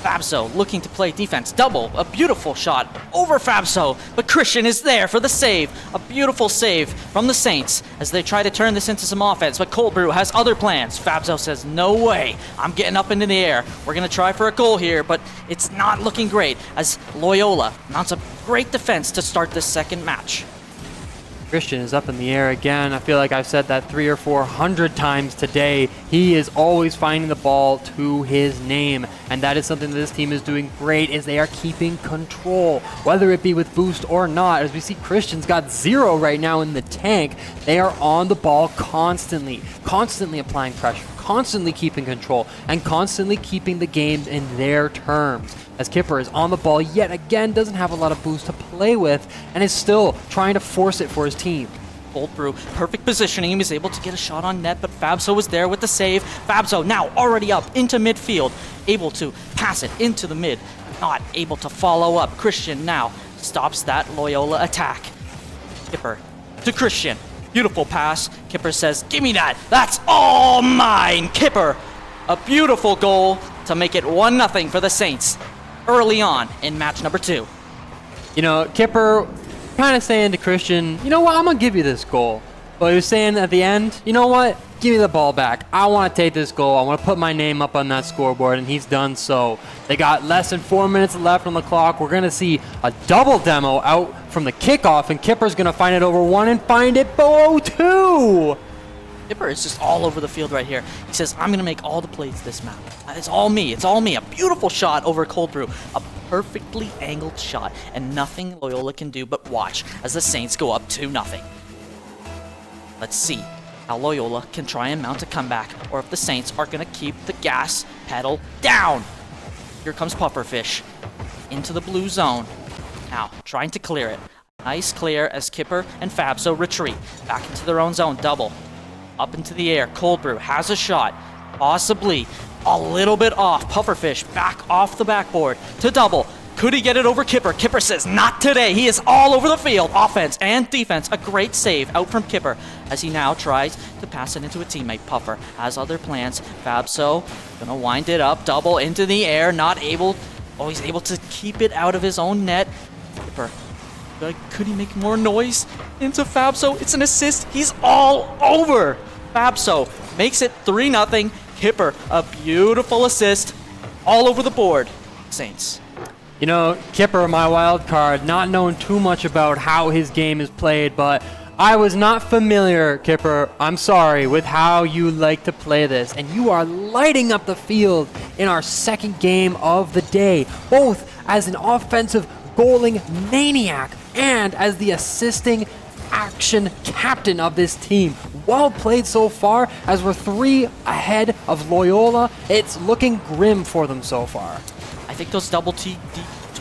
Fabso looking to play defense. Double, a beautiful shot over Fabso, but Christian is there for the save. A beautiful save from the Saints as they try to turn this into some offense, but Cold Brew has other plans. Fabso says, no way, I'm getting up into the air. We're going to try for a goal here, but it's not looking great as Loyola mounts a great defense to start this second match. Christian is up in the air again. I feel like I've said that 300 or 400 times today. He is always finding the ball to his name, and that is something that this team is doing great, is they are keeping control, whether it be with boost or not. As we see, Christian's got 0 right now in the tank. They are on the ball constantly applying pressure, constantly keeping control, and constantly keeping the game in their terms. As Kipper is on the ball yet again, doesn't have a lot of boost to play with, and is still trying to force it for his team. Cold Brew, perfect positioning. He was able to get a shot on net, but Fabso was there with the save. Fabso now already up into midfield, able to pass it into the mid. Not able to follow up. Christian now stops that Loyola attack. Kipper to Christian. Beautiful pass. Kipper says, give me that. That's all mine. Kipper, a beautiful goal to make it 1-0 for the Saints early on in match number 2. You know, Kipper kind of saying to Christian, you know what, I'm going to give you this goal. But he was saying at the end, you know what, give me the ball back. I want to take this goal. I want to put my name up on that scoreboard, and he's done so. They got less than 4 minutes left on the clock. We're going to see a double demo out from the kickoff, and Kipper's going to find it over one and find it below 2. Kipper is just all over the field right here. He says, I'm going to make all the plays this map. It's all me. It's all me. A beautiful shot over Cold Brew. A perfectly angled shot, and nothing Loyola can do but watch as the Saints go up 2-0. Let's see how Loyola can try and mount a comeback, or if the Saints are going to keep the gas pedal down. Here comes Pufferfish into the blue zone. Now, trying to clear it. Nice clear as Kipper and Fabso retreat back into their own zone. Double. Up into the air. Cold Brew has a shot. Possibly a little bit off. Pufferfish back off the backboard to Double. Could he get it over Kipper? Kipper says, not today. He is all over the field. Offense and defense. A great save out from Kipper as he now tries to pass it into a teammate. Puffer has other plans. Fabso gonna wind it up. Double into the air. Not able. Oh, he's able to keep it out of his own net. Kipper. Could he make more noise? Into Fabso. It's an assist. He's all over. Fabso makes it 3-0. Kipper, a beautiful assist. All over the board. Saints. You know, Kipper, my wild card, not knowing too much about how his game is played, but I was not familiar, Kipper, I'm sorry, with how you like to play this. And you are lighting up the field in our second game of the day, both as an offensive goaling maniac and as the assisting action captain of this team. Well played so far, as we're 3 ahead of Loyola. It's looking grim for them so far. I think those double T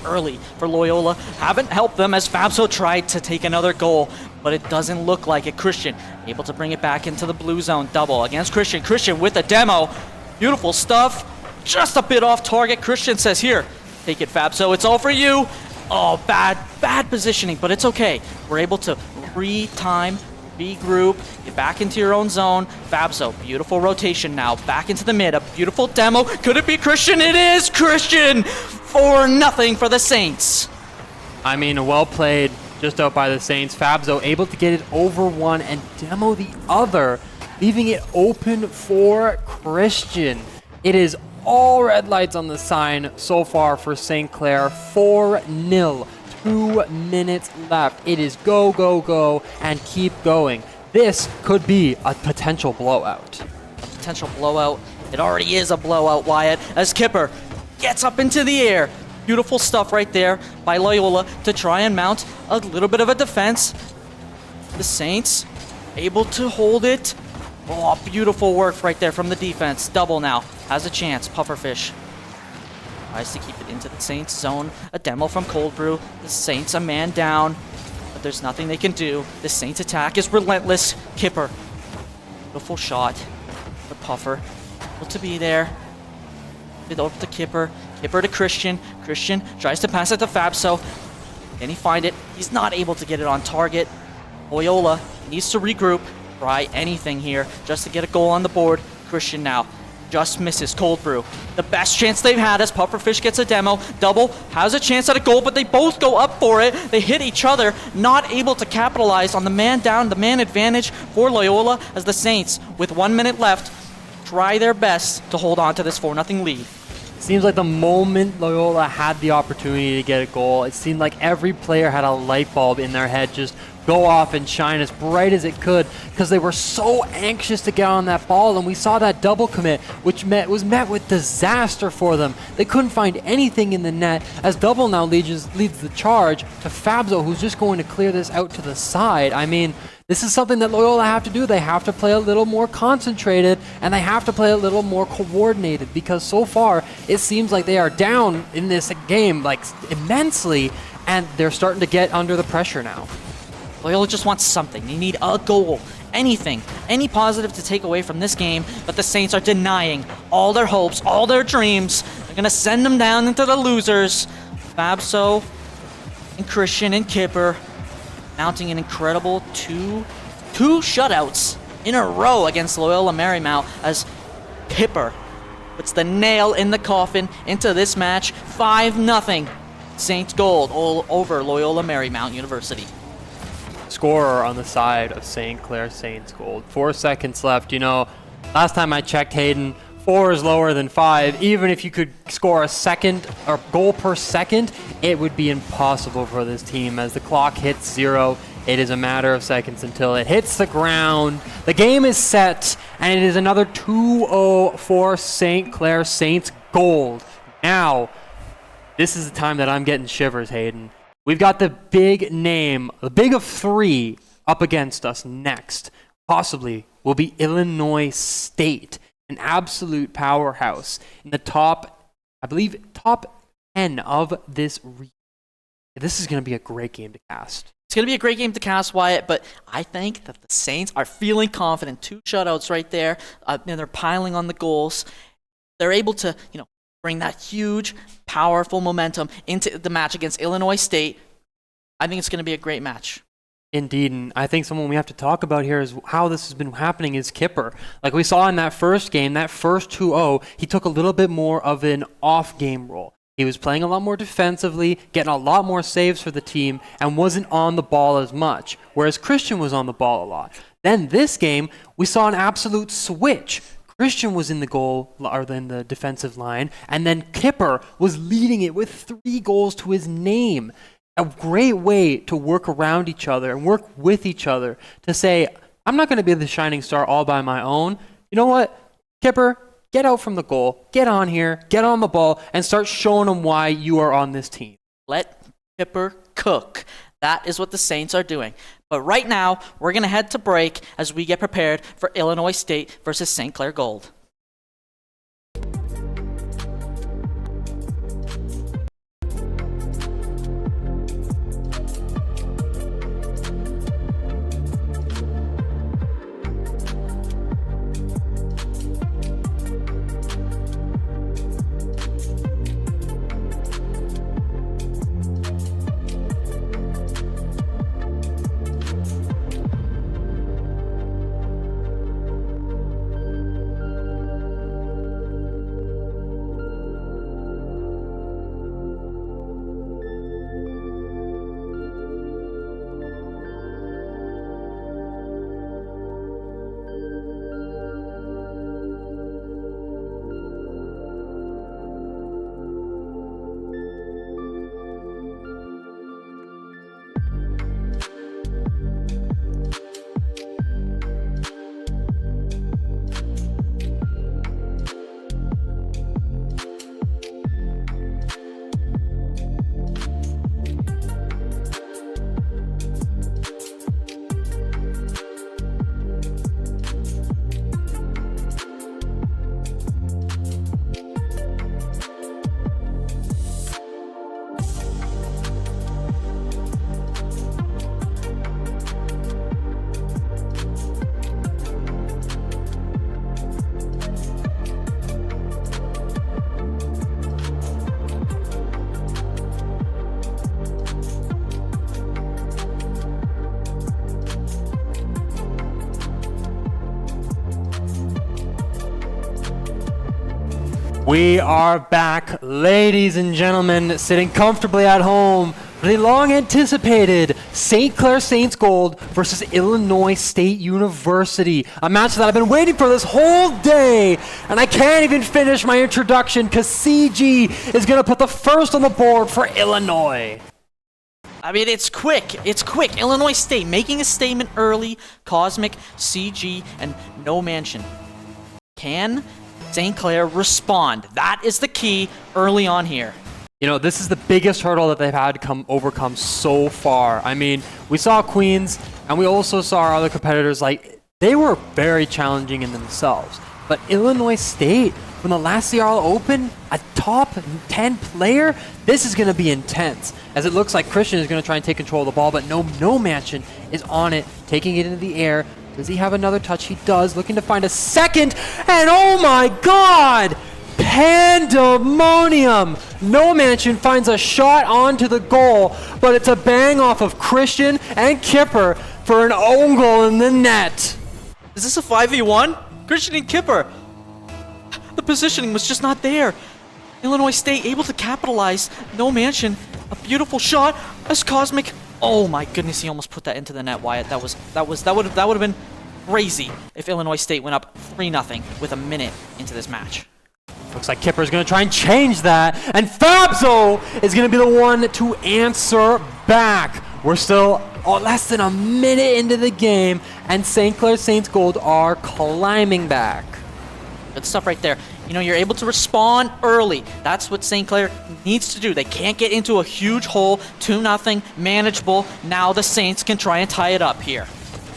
early for Loyola haven't helped them as Fabso tried to take another goal, but it doesn't look like it. Christian able to bring it back into the blue zone. Double against Christian. Christian with a demo. Beautiful stuff. Just a bit off target. Christian says, here, take it, Fabso. It's all for you. Oh, bad positioning, but it's okay. We're able to retime, regroup, get back into your own zone. Fabso, beautiful rotation now. Back into the mid. A beautiful demo. Could it be Christian? It is Christian! 4-0 for the Saints. I mean, well played just out by the Saints. Fabso able to get it over one and demo the other, leaving it open for Christian. It is all red lights on the sign so far for St. Clair. 4-0. 2 minutes left. It is go, go, go, and keep going. This could be a potential blowout. A potential blowout. It already is a blowout, Wyatt, as Kipper gets up into the air. Beautiful stuff right there by Loyola to try and mount a little bit of a defense. The Saints able to hold it. Oh, beautiful work right there from the defense. Double now has a chance. Pufferfish tries to keep it into the Saints zone. A demo from Cold Brew. The Saints a man down, but there's nothing they can do. The Saints attack is relentless. Kipper, beautiful shot. The Puffer able to be there. It over to Kipper. Kipper to Christian. Christian tries to pass it to Fabso. Can he find it? He's not able to get it on target. Loyola needs to regroup. Try anything here just to get a goal on the board. Christian now just misses Cold Brew. The best chance they've had as Pufferfish gets a demo. Double has a chance at a goal, but they both go up for it. They hit each other, not able to capitalize on the man down, the man advantage for Loyola as the Saints, with 1 minute left, try their best to hold on to this 4-0 lead. Seems like the moment Loyola had the opportunity to get a goal, it seemed like every player had a light bulb in their head just go off and shine as bright as it could, because they were so anxious to get on that ball. And we saw that double commit, which was met with disaster for them. They couldn't find anything in the net, as Double now leads the charge to Fabso, who's just going to clear this out to the side. I mean, this is something that Loyola have to do. They have to play a little more concentrated, and they have to play a little more coordinated, because so far it seems like they are down in this game like immensely, and they're starting to get under the pressure now. Loyola just wants something. They need a goal, anything, any positive to take away from this game, but the Saints are denying all their hopes, all their dreams. They're going to send them down into the losers. Fabso and Christian and Kipper mounting an incredible two shutouts in a row against Loyola Marymount as Kipper puts the nail in the coffin into this match. 5-0 Saints Gold all over Loyola Marymount University. Scorer on the side of St. Clair Saints Gold. 4 seconds left. You know, last time I checked, Hayden, 4 is lower than 5. Even if you could score a second or goal per second, it would be impossible for this team. As the clock hits 0, it is a matter of seconds until it hits the ground. The game is set, and it is another 2-0 for St. Clair Saints Gold. Now, this is the time that I'm getting shivers, Hayden. We've got the big name, the big of 3, up against us next. Possibly will be Illinois State, an absolute powerhouse in the top, I believe, top 10 of this region. This is going to be a great game to cast. It's going to be a great game to cast, Wyatt, but I think that the Saints are feeling confident. 2 shutouts right there, and they're piling on the goals. They're able to, bring that huge, powerful momentum into the match against Illinois State. I think it's going to be a great match. Indeed, and I think someone we have to talk about here is how this has been happening is Kipper. Like we saw in that first game, that first 2-0, he took a little bit more of an off-game role. He was playing a lot more defensively, getting a lot more saves for the team, and wasn't on the ball as much, whereas Christian was on the ball a lot. Then this game, we saw an absolute switch. Christian was in the goal, or in the defensive line, and then Kipper was leading it with 3 goals to his name. A great way to work around each other and work with each other to say, I'm not going to be the shining star all by my own. You know what, Kipper, get out from the goal, get on here, get on the ball, and start showing them why you are on this team. Let Kipper cook. That is what the Saints are doing. But right now, we're going to head to break as we get prepared for Illinois State versus St. Clair Gold. We are back, ladies and gentlemen, sitting comfortably at home for the long-anticipated St. Clair Saints Gold versus Illinois State University. A match that I've been waiting for this whole day, and I can't even finish my introduction because CG is going to put the first on the board for Illinois. I mean, it's quick. It's quick. Illinois State making a statement early. Cosmic, CG, and No Mansion. Can St. Clair respond? That is the key early on here. You know, this is the biggest hurdle that they've had to overcome so far. I mean, we saw Queens, and we also saw our other competitors, like, they were very challenging in themselves. But Illinois State from the last CRL Open, a top 10 player. This is going to be intense, as it looks like Christian is going to try and take control of the ball, but no Mansion is on it, taking it into the air. Does he have another touch? He does, looking to find a second, and oh my god! Pandemonium! No Mansion finds a shot onto the goal, but it's a bang off of Christian and Kipper for an own goal in the net. Is this a 5v1? Christian and Kipper. The positioning was just not there. Illinois State able to capitalize. No Mansion. A beautiful shot as Cosmic. Oh my goodness, he almost put that into the net, Wyatt. That would have been crazy if Illinois State went up 3-0 with a minute into this match. Looks like Kipper's going to try and change that, and Fabzo is going to be the one to answer back. We're still less than a minute into the game, and St. Clair Saints Gold are climbing back. Good stuff right there. You know, you're able to respond early. That's what St. Clair needs to do. They can't get into a huge hole. 2-0, manageable. Now the Saints can try and tie it up here.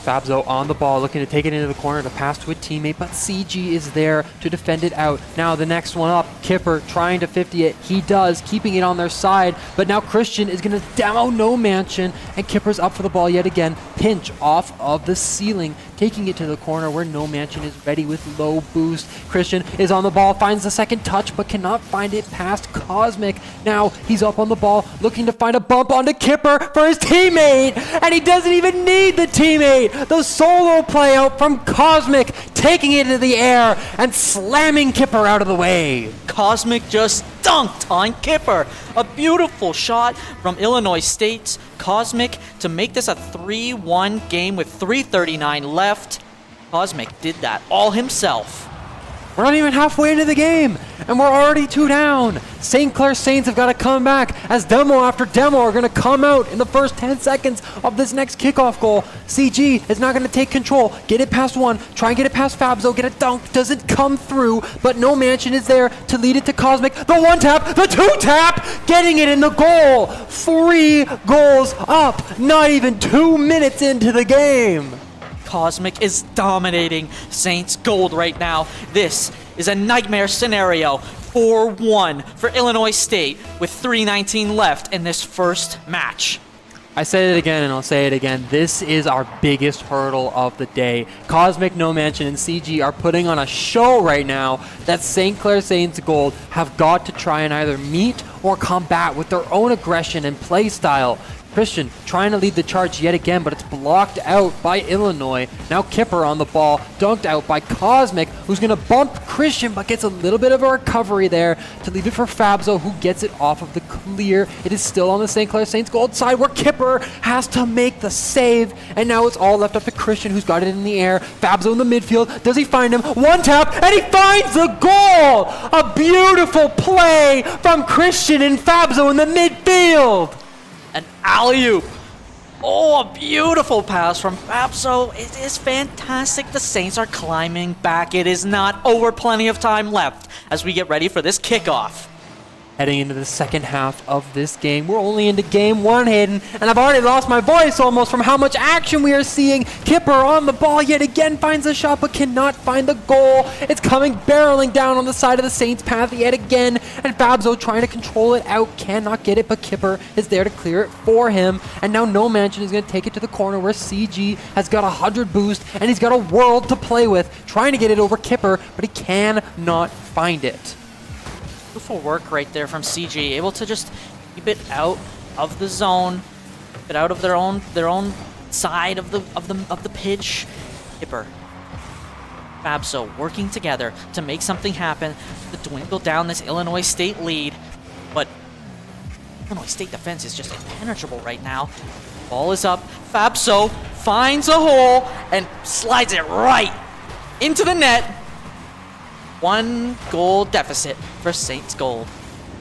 Fabzo on the ball, looking to take it into the corner to pass to a teammate, but CG is there to defend it out. Now the next one up, Kipper trying to 50 it. He does, keeping it on their side, but now Christian is going to demo No Mansion, and Kipper's up for the ball yet again. Pinch off of the ceiling, taking it to the corner where No Mansion is ready with low boost. Christian is on the ball, finds the second touch, but cannot find it past Cosmic. Now he's up on the ball, looking to find a bump onto Kipper for his teammate, and he doesn't even need the teammate. The solo play out from Cosmic, taking it into the air and slamming Kipper out of the way. Cosmic just dunked on Kipper. A beautiful shot from Illinois State's Cosmic to make this a 3-1 game with 3:39 left. Cosmic did that all himself. We're not even halfway into the game, and we're already 2 down. St. Clair Saints have got to come back, as demo after demo are going to come out in the first 10 seconds of this next kickoff goal. CG is not going to take control. Get it past one. Try and get it past Fabzo. Get a dunk. Doesn't come through, but No Mansion is there to lead it to Cosmic. The one tap, the two tap, getting it in the goal. 3 goals up, not even 2 minutes into the game. Cosmic is dominating Saints Gold right now. This is a nightmare scenario. 4-1 for Illinois State with 3:19 left in this first match. I said it again and I'll say it again. This is our biggest hurdle of the day. Cosmic, No Mansion, and CG are putting on a show right now that St. Clair Saints Gold have got to try and either meet or combat with their own aggression and play style. Christian trying to lead the charge yet again, but it's blocked out by Illinois. Now Kipper on the ball, dunked out by Cosmic, who's going to bump Christian, but gets a little bit of a recovery there to leave it for Fabzo, who gets it off of the clear. It is still on the St. Clair Saints Gold side, where Kipper has to make the save, and now it's all left up to Christian, who's got it in the air. Fabzo in the midfield. Does he find him? One tap, and he finds the goal! A beautiful play from Christian and Fabzo in the midfield! An alley-oop. Oh, a beautiful pass from Rapson. It is fantastic. The Saints are climbing back. It is not over. Plenty of time left as we get ready for this kickoff. Heading into the second half of this game. We're only into game 1, Hayden, and I've already lost my voice almost from how much action we are seeing. Kipper on the ball yet again, finds a shot but cannot find the goal. It's coming barreling down on the side of the Saints path yet again, and Fabzo trying to control it out, cannot get it, but Kipper is there to clear it for him. And now No Mansion is going to take it to the corner where CG has got 100 boost, and he's got a world to play with, trying to get it over Kipper, but he cannot find it. Beautiful work right there from CG, able to just keep it out of the zone, keep it out of their own side of the pitch. Kipper, Fabzo working together to make something happen to dwindle down this Illinois State lead, but Illinois State defense is just impenetrable right now. Ball is up. Fabzo finds a hole and slides it right into the net. 1 goal deficit for Saints Gold.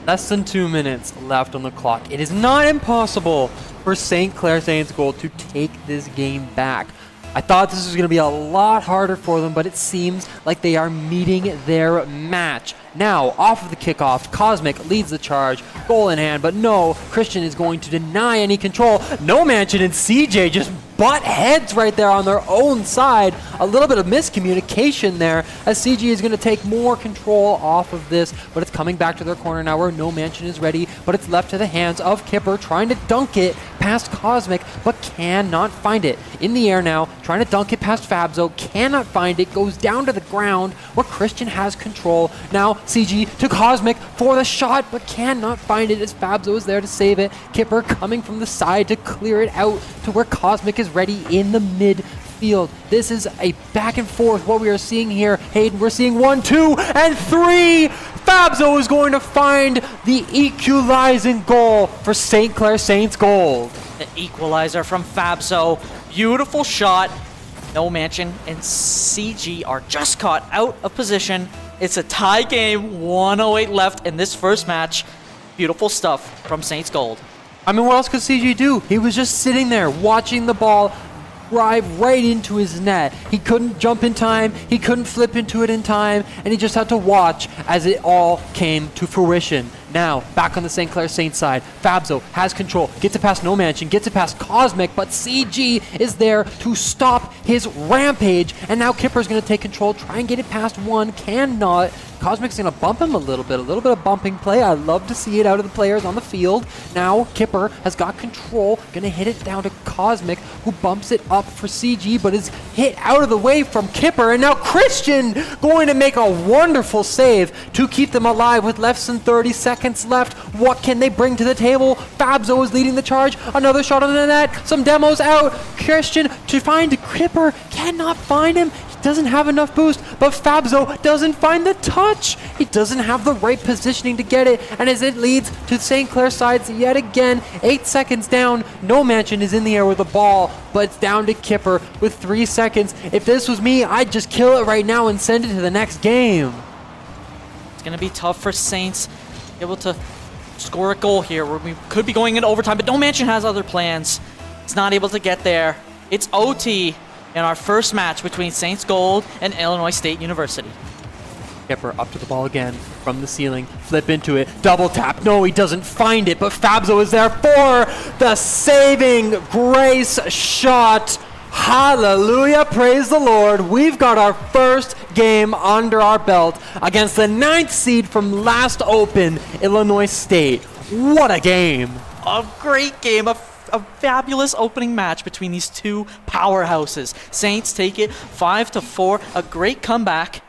Less than 2 minutes left on the clock. It is not impossible for St. Clair Saints Gold to take this game back. I thought this was going to be a lot harder for them, but it seems like they are meeting their match. Now, off of the kickoff, Cosmic leads the charge, goal in hand, but no, Christian is going to deny any control. No Mansion and CJ just butt heads right there on their own side. A little bit of miscommunication there as CG is going to take more control off of this, but it's coming back to their corner now where No Mansion is ready, but it's left to the hands of Kipper trying to dunk it past Cosmic, but cannot find it. In the air now, trying to dunk it past Fabzo, cannot find it, goes down to the ground where Christian has control. Now CG to Cosmic for the shot, but cannot find it as Fabzo is there to save it. Kipper coming from the side to clear it out to where Cosmic is ready in the midfield. This is a back and forth what we are seeing here. Hayden, we're seeing 1, 2, and 3. Fabzo is going to find the equalizing goal for St. Clair Saints Gold. The equalizer from Fabzo. Beautiful shot. No Mansion and CG are just caught out of position. It's a tie game, 1:08 left in this first match. Beautiful stuff from Saints Gold. I mean, what else could CG do? He was just sitting there watching the ball drive right into his net. He couldn't jump in time, he couldn't flip into it in time, and he just had to watch as it all came to fruition. Now, back on the St. Clair Saints side, Fabzo has control, gets it past No Mansion, gets it past Cosmic, but CG is there to stop his rampage, and now Kipper's going to take control, try and get it past one, cannot. Cosmic's going to bump him a little bit of bumping play. I love to see it out of the players on the field. Now Kipper has got control, going to hit it down to Cosmic, who bumps it up for CG, but is hit out of the way from Kipper, and now Christian going to make a wonderful save to keep them alive with less than 30 seconds left. What can they bring to the table? Fabzo is leading the charge. Another shot on the net. Some demos out. Christian to find Kipper. Cannot find him. Doesn't have enough boost, but Fabzo doesn't find the touch. He doesn't have the right positioning to get it, and as it leads to St. Clair sides yet again, 8 seconds down. No Mansion is in the air with the ball, but it's down to Kipper with 3 seconds. If this was me, I'd just kill it right now and send it to the next game. It's going to be tough for Saints able to score a goal here where we could be going into overtime, but No Mansion has other plans. It's not able to get there. It's OT. In our first match between Saints Gold and Illinois State University. Kipper up to the ball again from the ceiling, flip into it, double tap. No, he doesn't find it, but Fabzo is there for the saving grace shot. Hallelujah, praise the Lord. We've got our first game under our belt against the 9th seed from last Open, Illinois State. What a game. A great game, a fabulous opening match between these two powerhouses. Saints take it 5-4, a great comeback.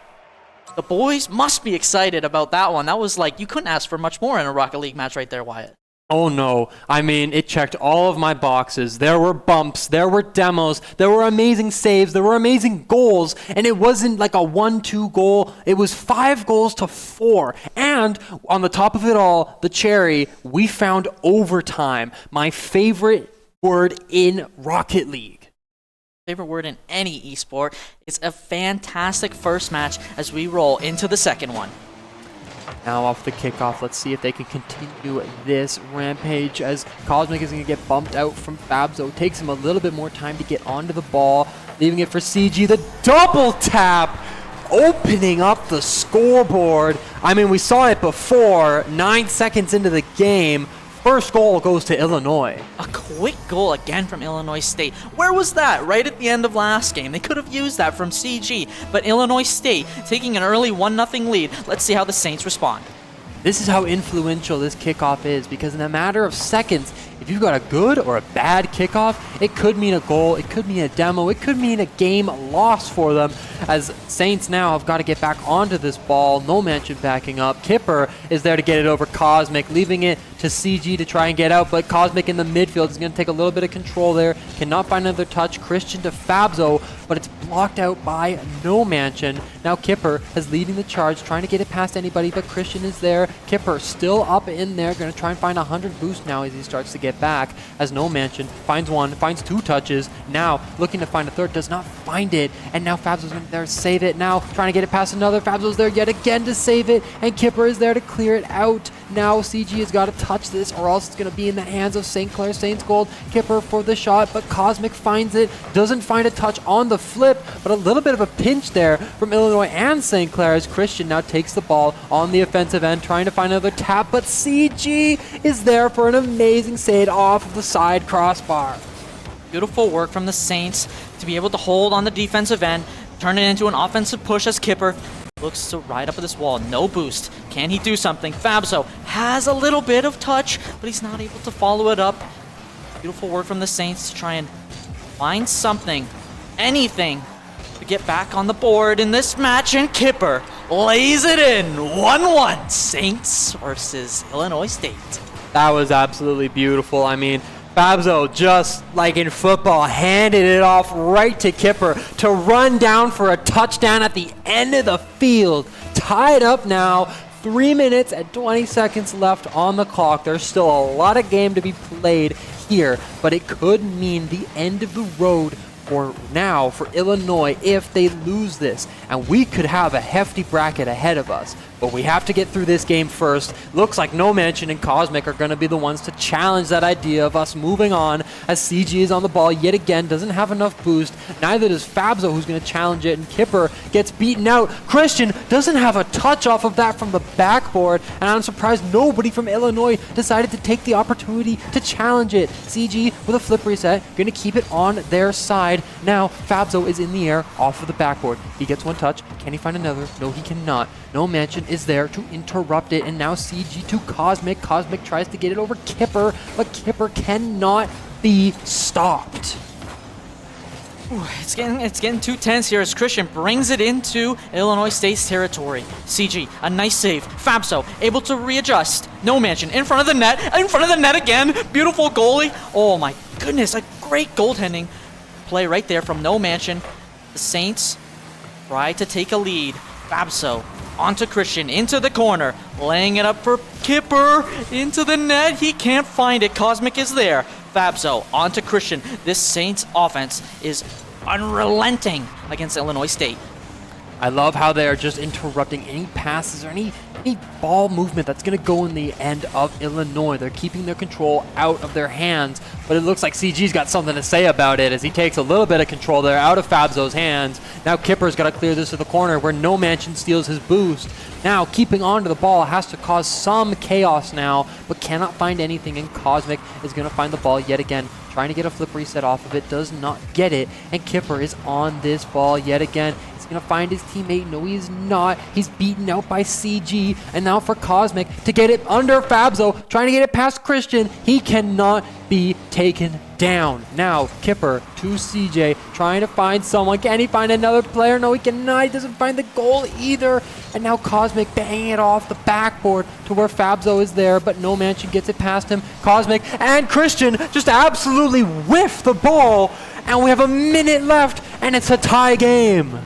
The boys must be excited about that one. That was like, you couldn't ask for much more in a Rocket League match right there, Wyatt. Oh no, I mean, it checked all of my boxes. There were bumps, there were demos, there were amazing saves, there were amazing goals, and it wasn't like a 1-2 goal. It was 5-4. And on the top of it all, the cherry, we found overtime. My favorite word in Rocket League. Favorite word in any esport. It's a fantastic first match as we roll into the second one. Now off the kickoff, let's see if they can continue this rampage as Cosmic is going to get bumped out from Fabzo. Takes him a little bit more time to get onto the ball, leaving it for CG. The double tap, opening up the scoreboard. I mean, we saw it before, 9 seconds into the game. First goal goes to Illinois. A quick goal again from Illinois State. Where was that? Right at the end of last game. They could have used that from CG, but Illinois State taking an early 1-0 lead. Let's see how the Saints respond. This is how influential this kickoff is, because in a matter of seconds, if you've got a good or a bad kickoff, it could mean a goal, it could mean a demo, it could mean a game loss for them, as Saints now have got to get back onto this ball. No Mansion backing up. Kipper is there to get it over Cosmic, leaving it to CG to try and get out, but Cosmic in the midfield is going to take a little bit of control there. Cannot find another touch. Christian to Fabzo, but it's blocked out by No Mansion. Now Kipper is leading the charge, trying to get it past anybody, but Christian is there. Kipper still up in there, going to try and find 100 boost now as he starts to get back, as No Mansion finds one, finds 2 touches, now looking to find a third, does not find it, and now Fabzo's going to there to save it, now trying to get it past another. Fabzo's there yet again to save it, and Kipper is there to clear it out. Now CG has got to touch this, or else it's going to be in the hands of St. Clair Saints Gold. Kipper for the shot, but Cosmic finds it, doesn't find a touch on the flip, but a little bit of a pinch there from Illinois and St. Clair as Christian now takes the ball on the offensive end, trying to find another tap, but CG is there for an amazing save off of the side crossbar. Beautiful work from the Saints to be able to hold on the defensive end, turn it into an offensive push as Kipper looks to ride up at this wall. No boost. Can he do something? Fabzo has a little bit of touch, but he's not able to follow it up. Beautiful work from the Saints to try and find something, anything, to get back on the board in this match, and Kipper lays it in. 1-1, Saints versus Illinois State. That was absolutely beautiful. I mean, Fabzo, just like in football, handed it off right to Kipper to run down for a touchdown at the end of the field. Tied up now, 3 minutes and 20 seconds left on the clock. There's still a lot of game to be played here, but it could mean the end of the road for now for Illinois if they lose this. And we could have a hefty bracket ahead of us. But we have to get through this game first. Looks like No Mansion and Cosmic are going to be the ones to challenge that idea of us moving on, as CG is on the ball yet again, doesn't have enough boost. Neither does Fabzo, who's going to challenge it, and Kipper gets beaten out. Christian doesn't have a touch off of that from the backboard, and I'm surprised nobody from Illinois decided to take the opportunity to challenge it. CG with a flip reset, going to keep it on their side. Now Fabzo is in the air off of the backboard. He gets one touch. Can he find another? No, he cannot. No Mansion is there to interrupt it, and now CG to Cosmic. Cosmic tries to get it over Kipper, but Kipper cannot be stopped. Ooh, it's getting too tense here as Christian brings it into Illinois State's territory. CG, a nice save. Fabso able to readjust. No Mansion in front of the net again. Beautiful goalie. Oh my goodness, a great goaltending play right there from No Mansion. The Saints try to take a lead. Fabso onto Christian, into the corner, laying it up for Kipper, into the net. He can't find it. Cosmic is there. Fabzo onto Christian. This Saints offense is unrelenting against Illinois State. I love how they are just interrupting any passes or any ball movement that's going to go in the end of Illinois. They're keeping their control out of their hands, but it looks like CG's got something to say about it as he takes a little bit of control there out of Fabzo's hands. Now Kipper's got to clear this to the corner where No Mansion steals his boost. Now keeping on to the ball has to cause some chaos now, but cannot find anything, and Cosmic is going to find the ball yet again. Trying to get a flip reset off of it, does not get it, and Kipper is on this ball yet again. Gonna find his teammate. No, he's not. He's beaten out by CG, and now for Cosmic to get it under Fabzo, trying to get it past Christian. He cannot be taken down. Now Kipper to CJ, trying to find someone. Can he find another player? No, he cannot. He doesn't find the goal either. And now Cosmic banging it off the backboard to where Fabzo is there, but No Mansion gets it past him. Cosmic and Christian just absolutely whiff the ball, and we have a minute left, and it's a tie game.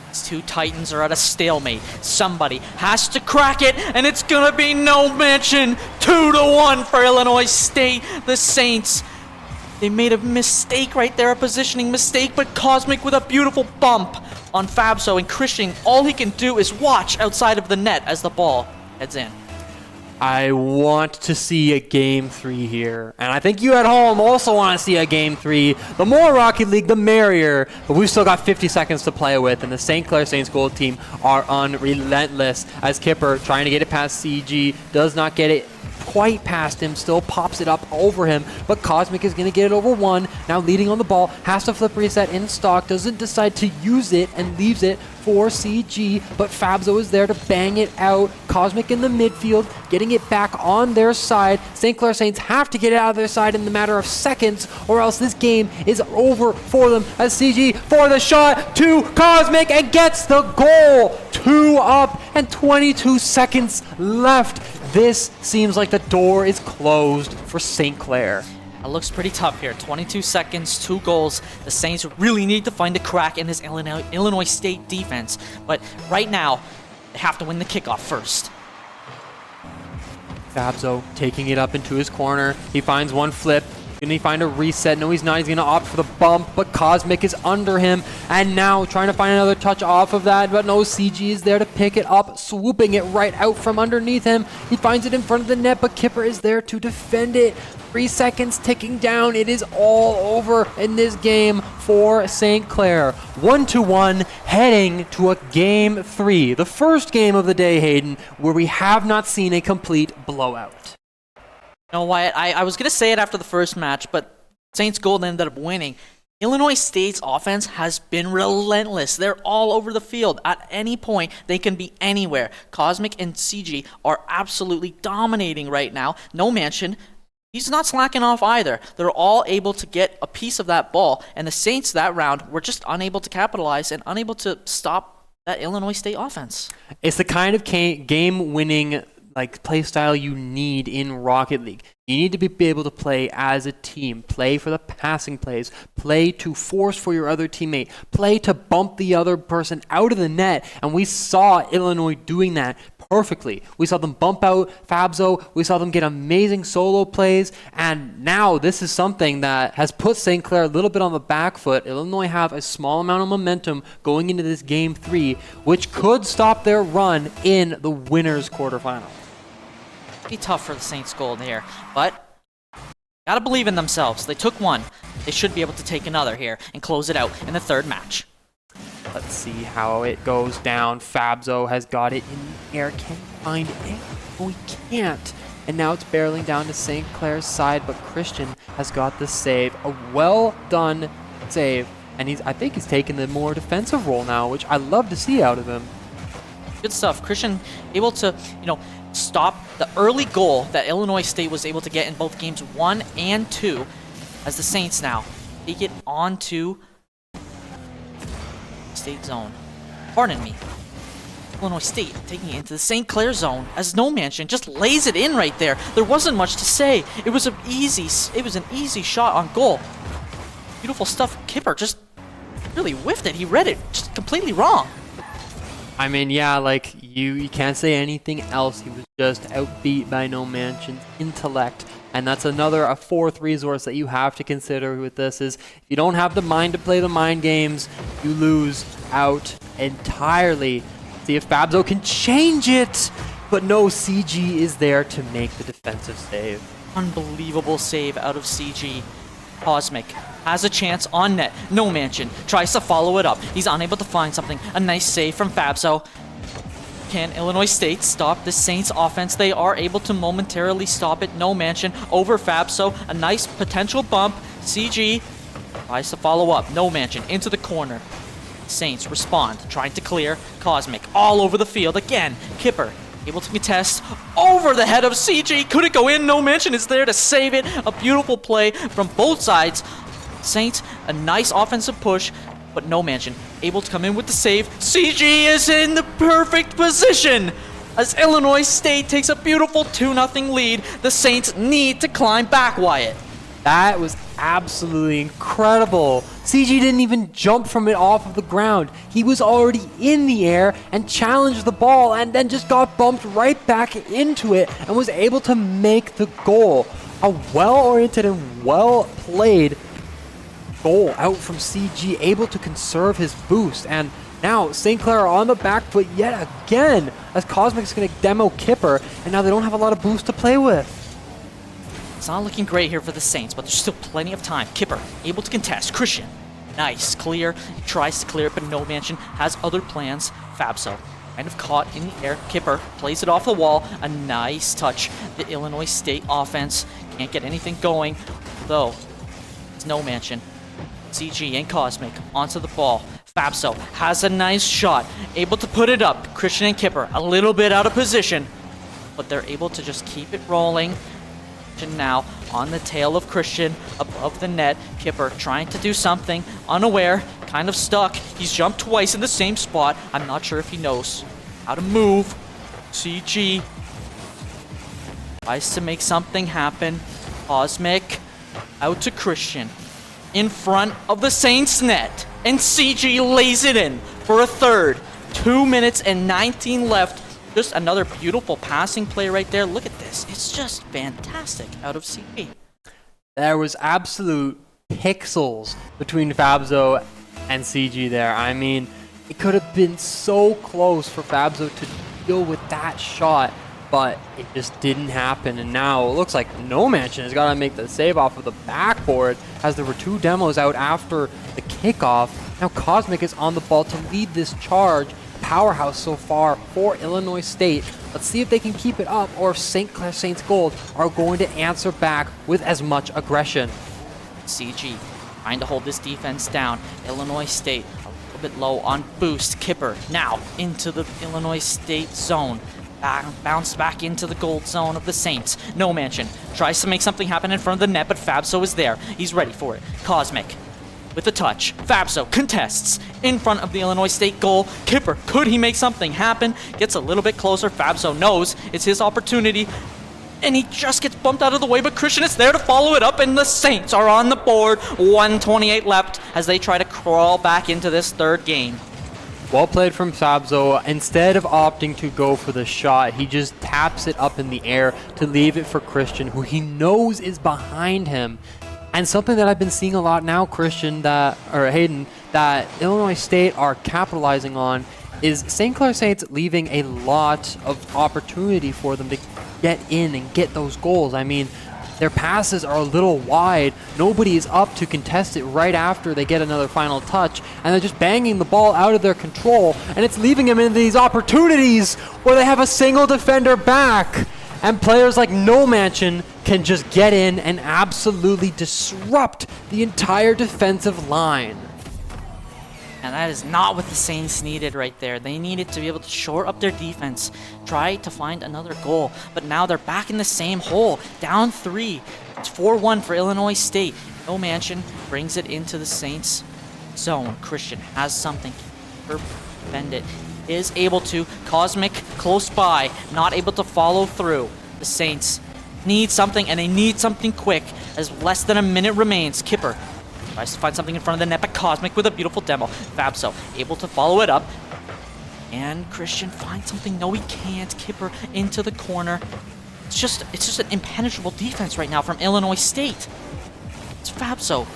These two Titans are at a stalemate. Somebody has to crack it, and it's gonna be No Mansion. 2-1 for Illinois State. The Saints, they made a mistake right there, a positioning mistake, but Cosmic with a beautiful bump on Fabzo, and Christian, all he can do is watch outside of the net as the ball heads in. I want to see a Game 3 here. And I think you at home also want to see a Game 3. The more Rocket League, the merrier. But we've still got 50 seconds to play with. And the St. Clair Saints gold team are unrelentless. As Kipper, trying to get it past CG, does not get it quite past him, still pops it up over him, but Cosmic is going to get it over one, now leading on the ball, has to flip reset in stock, doesn't decide to use it and leaves it for CG, but Fabzo is there to bang it out. Cosmic in the midfield, getting it back on their side. St. Clair Saints have to get it out of their side in the matter of seconds, or else this game is over for them, as CG for the shot to Cosmic and gets the goal. 2 up and 22 seconds left. This seems like the door is closed for St. Clair. It looks pretty tough here. 22 seconds, 2 goals. The Saints really need to find a crack in this Illinois State defense. But right now, they have to win the kickoff first. Fabzo taking it up into his corner. He finds one flip. Can he find a reset? No, he's not. He's going to opt for the bump, but Cosmic is under him. And now trying to find another touch off of that, but no, CG is there to pick it up, swooping it right out from underneath him. He finds it in front of the net, but Kipper is there to defend it. 3 seconds ticking down. It is all over in this game for St. Clair. 1-1, heading to a Game 3. The first game of the day, Hayden, where we have not seen a complete blowout. You know, Wyatt, I was going to say it after the first match, but Saints Gold ended up winning. Illinois State's offense has been relentless. They're all over the field. At any point, they can be anywhere. Cosmic and CG are absolutely dominating right now. No Mansion, he's not slacking off either. They're all able to get a piece of that ball, and the Saints that round were just unable to capitalize and unable to stop that Illinois State offense. It's the kind of game-winning play style you need in Rocket League. You need to be able to play as a team, play for the passing plays, play to force for your other teammate, play to bump the other person out of the net, and we saw Illinois doing that perfectly. We saw them bump out Fabzo, we saw them get amazing solo plays, and now this is something that has put St. Clair a little bit on the back foot. Illinois have a small amount of momentum going into this Game 3, which could stop their run in the winners quarterfinal. Be tough for the Saints Gold here, but gotta believe in themselves. They took one. They should be able to take another here and close it out in the third match. Let's see how it goes down. Fabzo has got it in the air. Can he find it? No, he can't. And now it's barreling down to St. Clair's side, but Christian has got the save. A well-done save. And I think he's taking the more defensive role now, which I love to see out of him. Good stuff. Christian able to, stop the early goal that Illinois State was able to get in both games 1 and 2 as the Saints now take it on to State zone. Pardon me. Illinois State taking it into the St. Clair zone as No Mansion just lays it in right there. There wasn't much to say. It was an easy shot on goal. Beautiful stuff. Kipper just really whiffed it. He read it just completely wrong. I mean, yeah, you can't say anything else. He was just outbeat by No Mansion's intellect. And that's a fourth resource that you have to consider with this is if you don't have the mind to play the mind games, you lose out entirely. See if Fabzo can change it. But no, CG is there to make the defensive save. Unbelievable save out of CG. Cosmic has a chance on net. No Mansion tries to follow it up. He's unable to find something. A nice save from Fabzo. Can Illinois State stop the Saints offense? They are able to momentarily stop it. No Mansion over Fabzo. A nice potential bump. CG tries to follow up. No Mansion into the corner. Saints respond, trying to clear. Cosmic all over the field again. Kipper able to contest over the head of CG. Could it go in? No Mansion is there to save it. A beautiful play from both sides. Saints, a nice offensive push, but No Mansion able to come in with the save. CG is in the perfect position as Illinois State takes a beautiful 2-0 lead. The Saints need to climb back, Wyatt. That was absolutely incredible. CG didn't even jump from it off of the ground. He was already in the air and challenged the ball and then just got bumped right back into it and was able to make the goal. A well-oriented and well-played goal out from CG, able to conserve his boost. And now St. Clair are on the back foot yet again as Cosmic's going to demo Kipper, and now they don't have a lot of boost to play with. It's not looking great here for the Saints, but there's still plenty of time. Kipper able to contest. Christian, nice clear. He tries to clear it, but No Mansion has other plans. Fabzo kind of caught in the air. Kipper plays it off the wall. A nice touch. The Illinois State offense can't get anything going, though. It's No Mansion. CG and Cosmic onto the ball. Fabzo has a nice shot, able to put it up. Christian and Kipper a little bit out of position, but they're able to just keep it rolling. Now on the tail of Christian above the net. Kipper trying to do something, unaware, kind of stuck. He's jumped twice in the same spot. I'm not sure if he knows how to move. CG tries to make something happen. Cosmic out to Christian in front of the Saints net, and CG lays it in for a third. 2 minutes and 19 left. Just another beautiful passing play right there. Look at this. It's just fantastic out of CG. There was absolute pixels between Fabzo and CG there. I mean, it could have been so close for Fabzo to deal with that shot, but it just didn't happen. And now it looks like No Mansion has got to make the save off of the backboard as there were 2 demos out after the kickoff. Now Cosmic is on the ball to lead this charge. Powerhouse so far for Illinois State. Let's see if they can keep it up or if St. Clair Saints Gold are going to answer back with as much aggression. CG trying to hold this defense down. Illinois State a little bit low on boost. Kipper now into the Illinois State zone. Bounce back into the gold zone of the Saints. No Mansion tries to make something happen in front of the net, but Fabso is there. He's ready for it. Cosmic with the touch. Fabso contests in front of the Illinois State goal. Kipper, could he make something happen? Gets a little bit closer. Fabso knows it's his opportunity, and he just gets bumped out of the way, but Christian is there to follow it up, and the Saints are on the board. 1:28 left as they try to crawl back into this third game. Well played from Fabso. Instead of opting to go for the shot, he just taps it up in the air to leave it for Christian, who he knows is behind him. And something that I've been seeing a lot now, Hayden, that Illinois State are capitalizing on is St. Clair Saints leaving a lot of opportunity for them to get in and get those goals. I mean, their passes are a little wide. Nobody is up to contest it right after they get another final touch, and they're just banging the ball out of their control, and it's leaving them in these opportunities where they have a single defender back, and players like No Mansion can just get in and absolutely disrupt the entire defensive line. And that is not what the Saints needed right there. They needed to be able to shore up their defense, try to find another goal. But now they're back in the same hole, down 3. It's 4-1 for Illinois State. No Mansion brings it into the Saints zone. Christian has something. Defend it. Is able to. Cosmic close by, not able to follow through. The Saints need something, and they need something quick as less than a minute remains. Kipper tries to find something in front of the net, but Cosmic with a beautiful demo. Fabso able to follow it up. And Christian finds something. No, he can't. Kipper into the corner. It's just an impenetrable defense right now from Illinois State. It's Fabso.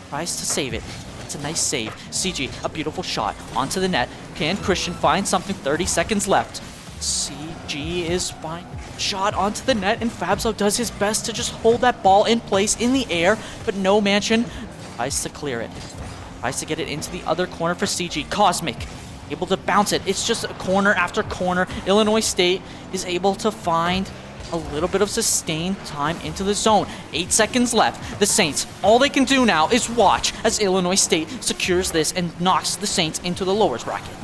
Tries to save it. It's a nice save. CG, a beautiful shot onto the net. Can Christian find something? 30 seconds left. CG is fine. Shot onto the net, and Fabso does his best to just hold that ball in place in the air, but No Mansion tries to clear it. Tries to get it into the other corner for CG. Cosmic able to bounce it. It's just a corner after corner. Illinois State is able to find a little bit of sustained time into the zone. 8 seconds left. The Saints, all they can do now is watch as Illinois State secures this and knocks the Saints into the lowers bracket.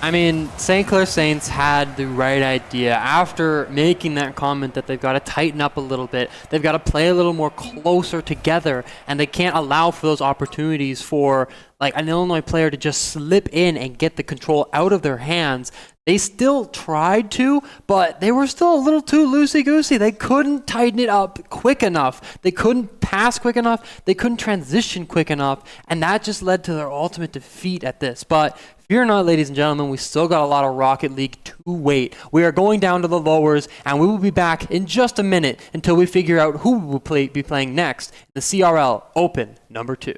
I mean, St. Clair Saints had the right idea. After making that comment that they've got to tighten up a little bit, they've got to play a little more closer together, and they can't allow for those opportunities for like an Illinois player to just slip in and get the control out of their hands. They still tried to, but they were still a little too loosey-goosey. They couldn't tighten it up quick enough. They couldn't pass quick enough. They couldn't transition quick enough, and that just led to their ultimate defeat at this. But fear not, ladies and gentlemen, we still got a lot of Rocket League to wait. We are going down to the lowers, and we will be back in just a minute until we figure out who we will be playing next in the CRL Open number 2.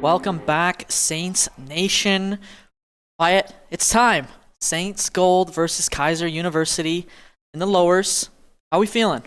Welcome back, Saints Nation. Wyatt, it's time. Saints Gold versus Kaiser University in the lowers. How we feeling?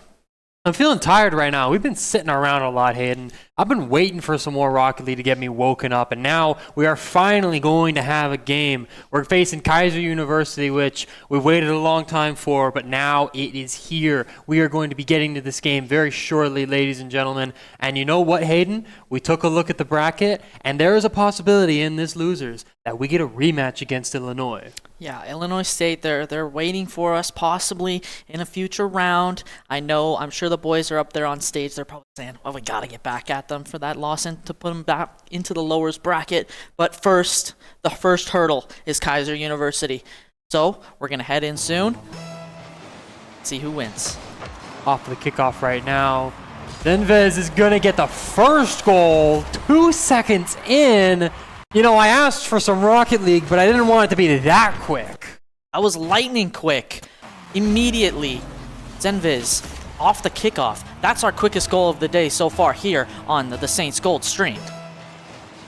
I'm feeling tired right now. We've been sitting around a lot, Hayden. I've been waiting for some more Rocket League to get me woken up, and now we are finally going to have a game. We're facing Kaiser University, which we've waited a long time for, but now it is here. We are going to be getting to this game very shortly, ladies and gentlemen. And you know what, Hayden? We took a look at the bracket, and there is a possibility in this losers that we get a rematch against Illinois. Yeah, Illinois State, they're waiting for us possibly in a future round. I'm sure the boys are up there on stage. They're probably saying, well, we got to get back at them for that loss and to put them back into the lowers bracket. But first, the first hurdle is Kaiser University. So we're going to head in soon, see who wins. Off the kickoff right now. Zenvez is going to get the first goal 2 seconds in. You know, I asked for some Rocket League, but I didn't want it to be that quick. I was lightning quick. Immediately, Zenviz off the kickoff. That's our quickest goal of the day so far here on the Saints Gold stream.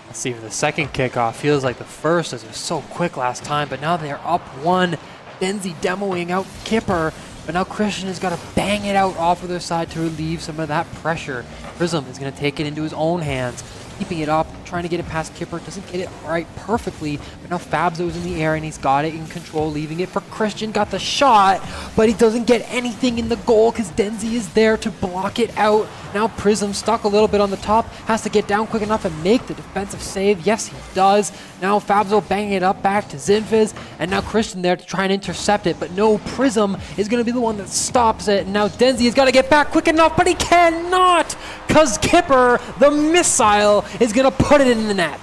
Let's see, for the second kickoff, feels like the first, as it was so quick last time, but now they're up one. Denzi demoing out Kipper, but now Christian has got to bang it out off of their side to relieve some of that pressure. Prism is going to take it into his own hands. Keeping it up, trying to get it past Kipper, doesn't get it right perfectly, but now Fabzo's in the air and he's got it in control, leaving it for Christian, got the shot, but he doesn't get anything in the goal because Denzi is there to block it out. Now Prism stuck a little bit on the top, has to get down quick enough and make the defensive save. Yes, he does. Now Fabzo banging it up back to Zinfiz, and now Christian there to try and intercept it, but no, Prism is going to be the one that stops it, and now Denzi has got to get back quick enough, but he cannot, because Kipper, the missile, is going to put it in the net.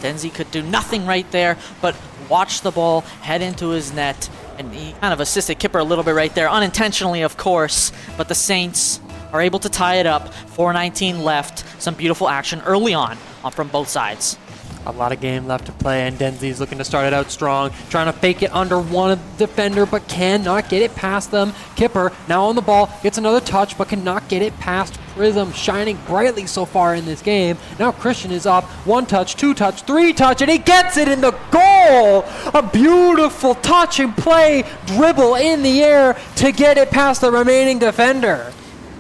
Denzi could do nothing right there, but watch the ball head into his net, and he kind of assisted Kipper a little bit right there, unintentionally of course, but the Saints are able to tie it up. 4:19 left. Some beautiful action early on from both sides. A lot of game left to play, and Denzi's looking to start it out strong, trying to fake it under one defender, but cannot get it past them. Kipper, now on the ball, gets another touch, but cannot get it past Prism, shining brightly so far in this game. Now Christian is up, 1 touch, 2 touch, 3 touch, and he gets it in the goal! A beautiful touch and play, dribble in the air to get it past the remaining defender.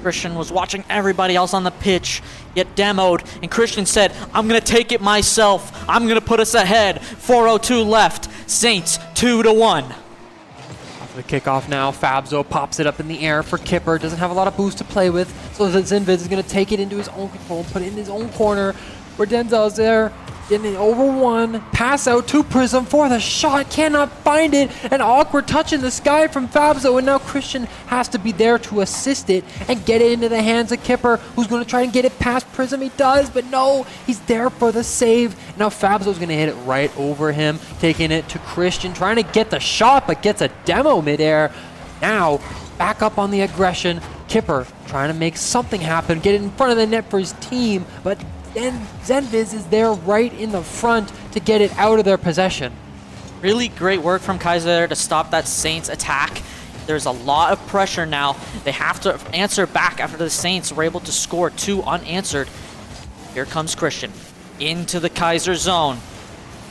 Christian was watching everybody else on the pitch get demoed, and Christian said, I'm going to take it myself. I'm going to put us ahead. 4:02 left. Saints 2-1. Off the kickoff now, Fabzo pops it up in the air for Kipper. Doesn't have a lot of boost to play with, so Zinviz is going to take it into his own control and put it in his own corner where Denzel's there. Getting it over one, pass out to Prism for the shot, cannot find it. An awkward touch in the sky from Fabzo, and now Christian has to be there to assist it and get it into the hands of Kipper, who's going to try and get it past Prism. He does, but no, he's there for the save. Now Fabzo's going to hit it right over him, taking it to Christian, trying to get the shot, but gets a demo midair. Now, back up on the aggression. Kipper trying to make something happen, get it in front of the net for his team, but then Zenviz is there right in the front to get it out of their possession. Really great work from Kaiser there to stop that Saints attack. There's a lot of pressure now. They have to answer back after the Saints were able to score 2 unanswered. Here comes Christian into the Kaiser zone.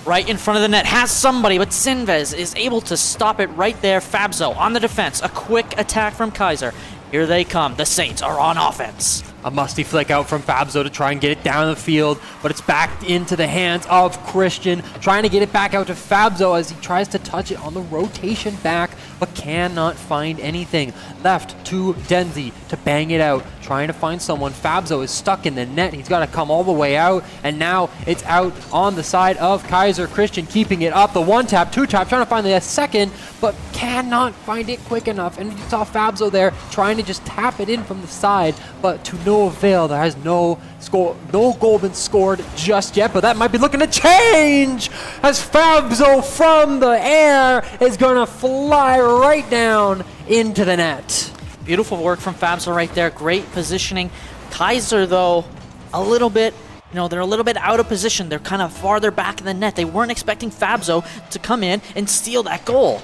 Right in front of the net, has somebody, but Zenviz is able to stop it right there. Fabzo on the defense. A quick attack from Kaiser. Here they come. The Saints are on offense. A musty flick out from Fabzo to try and get it down the field, but it's back into the hands of Christian, trying to get it back out to Fabzo as he tries to touch it on the rotation back, but cannot find anything. Left to Denzi to bang it out, trying to find someone. Fabzo is stuck in the net. He's got to come all the way out, and now it's out on the side of Kaiser. Christian keeping it up. The 1-tap, 2-tap, trying to find the second, but cannot find it quick enough. And you saw Fabzo there trying to just tap it in from the side, but to no avail. There has no goal been scored just yet, but that might be looking to change as Fabzo from the air is going to fly right down into the net. Beautiful work from Fabzo right there. Great positioning. Kaiser, though, a little bit, they're a little bit out of position. They're kind of farther back in the net. They weren't expecting Fabzo to come in and steal that goal.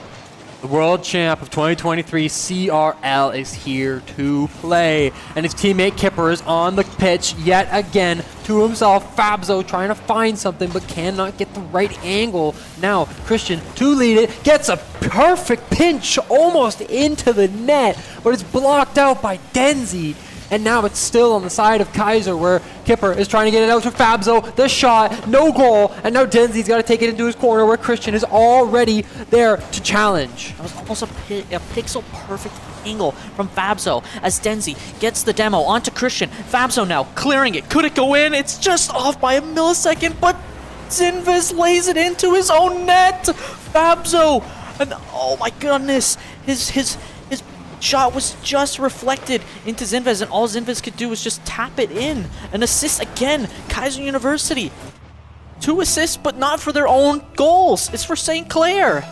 The world champ of 2023, CRL, is here to play. And his teammate Kipper is on the pitch yet again to himself. Fabzo trying to find something but cannot get the right angle. Now Christian to lead it, gets a perfect pinch almost into the net, but it's blocked out by Daneil. And now it's still on the side of Kaiser where Kipper is trying to get it out to Fabzo. The shot, no goal. And now Daneil's got to take it into his corner where Christian is already there to challenge. That was almost a pixel perfect angle from Fabzo as Daneil gets the demo onto Christian. Fabzo now clearing it. Could it go in? It's just off by a millisecond, but Zinvis lays it into his own net. Fabzo, and oh my goodness, his shot was just reflected into Zinvis, and all Zinvis could do was just tap it in. An assist again, Kaiser University. 2 assists, but not for their own goals. It's for St. Clair.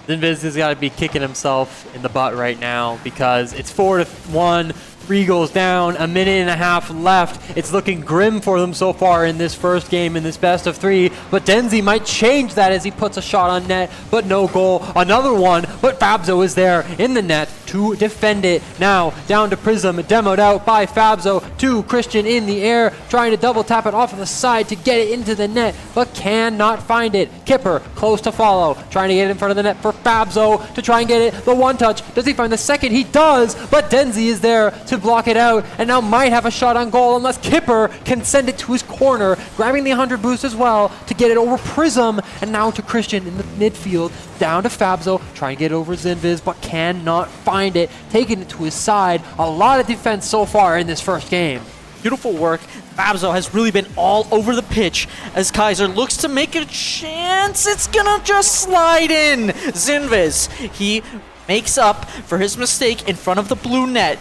Zinvis has got to be kicking himself in the butt right now because it's 4-1. 3 goals down, a minute and a half left. It's looking grim for them so far in this first game in this best of 3, but Daneil might change that as he puts a shot on net, but no goal. Another one, but Fabzo is there in the net to defend it. Now down to Prism, demoed out by Fabzo to Christian in the air, trying to double tap it off of the side to get it into the net, but cannot find it. Kipper close to follow, trying to get it in front of the net for Fabzo to try and get it. The one touch, does he find the second? He does, but Daneil is there to block it out, and now might have a shot on goal unless Kipper can send it to his corner, grabbing the 100 boost as well to get it over Prism, and now to Christian in the midfield, down to Fabzo, trying to get over Zinvis, but cannot find it, taking it to his side. A lot of defense so far in this first game. Beautiful work. Fabzo has really been all over the pitch as Kaiser looks to make a chance. It's gonna just slide in. Zinvis, he makes up for his mistake in front of the blue net.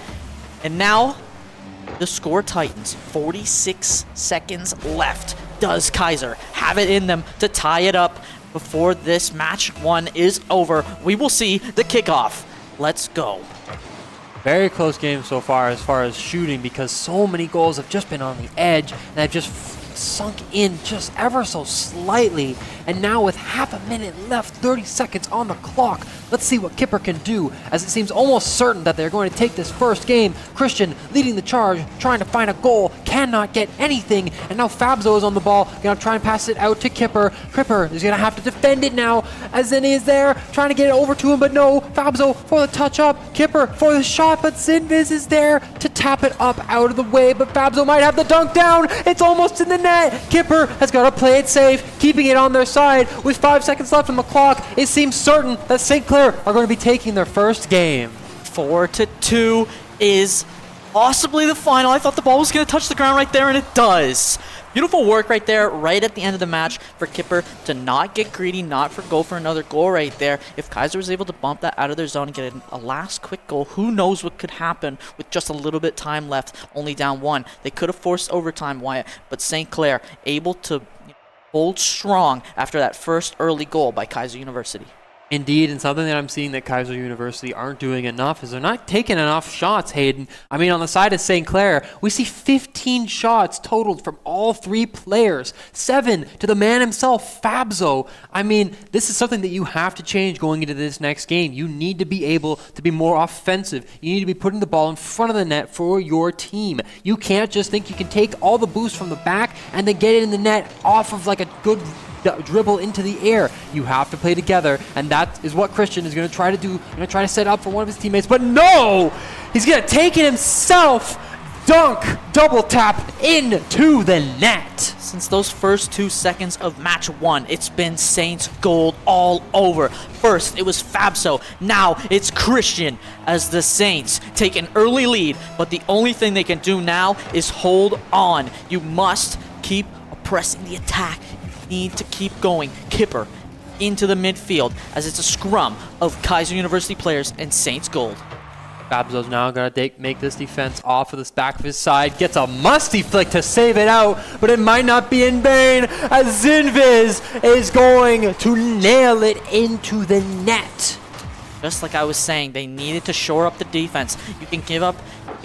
And now, the score tightens. 46 seconds left. Does Kaiser have it in them to tie it up before this match 1 is over? We will see the kickoff. Let's go. Very close game so far as shooting because so many goals have just been on the edge and have just sunk in just ever so slightly. And now with half a minute left, 30 seconds on the clock, let's see what Kipper can do, as it seems almost certain that they're going to take this first game. Christian leading the charge, trying to find a goal, cannot get anything, and now Fabzo is on the ball, gonna try and pass it out to Kipper. Kipper is gonna have to defend it now, as Zinni is there, trying to get it over to him, but no, Fabzo for the touch up, Kipper for the shot, but Zinvis is there to tap it up out of the way, but Fabzo might have the dunk down, it's almost in the net. Kipper has got to play it safe, keeping it on their side. With 5 seconds left on the clock, it seems certain that St. Clair are going to be taking their first game. 4-2 is possibly the final. I thought the ball was going to touch the ground right there, and it does. Beautiful work right there, right at the end of the match for Kipper to not get greedy, not go for another goal right there. If Kaiser was able to bump that out of their zone and get a last quick goal, who knows what could happen with just a little bit time left, only down 1. They could have forced overtime, Wyatt, but St. Clair able to hold strong after that first early goal by Kaiser University. Indeed, and something that I'm seeing that Kaiser University aren't doing enough is they're not taking enough shots, Hayden. I mean, on the side of St. Clair, we see 15 shots totaled from all 3 players. 7 to the man himself, Fabzo. I mean, this is something that you have to change going into this next game. You need to be able to be more offensive. You need to be putting the ball in front of the net for your team. You can't just think you can take all the boost from the back and then get it in the net off of like a good dribble into the air. You have to play together, and that is what Christian is going to try to do. Going to try to set up for one of his teammates, but no! He's going to take it himself. Dunk, double tap into the net. Since those first 2 seconds of match 1, it's been Saints gold all over. First, it was Fabzo. Now, it's Christian as the Saints take an early lead, but the only thing they can do now is hold on. You must keep pressing the attack. Need to keep going. Kipper into the midfield as it's a scrum of Kaiser University players and Saints gold. Fabzo's now going to make this defense off of the back of his side. Gets a musty flick to save it out, but it might not be in vain as Zinvis is going to nail it into the net. Just like I was saying, they needed to shore up the defense. You can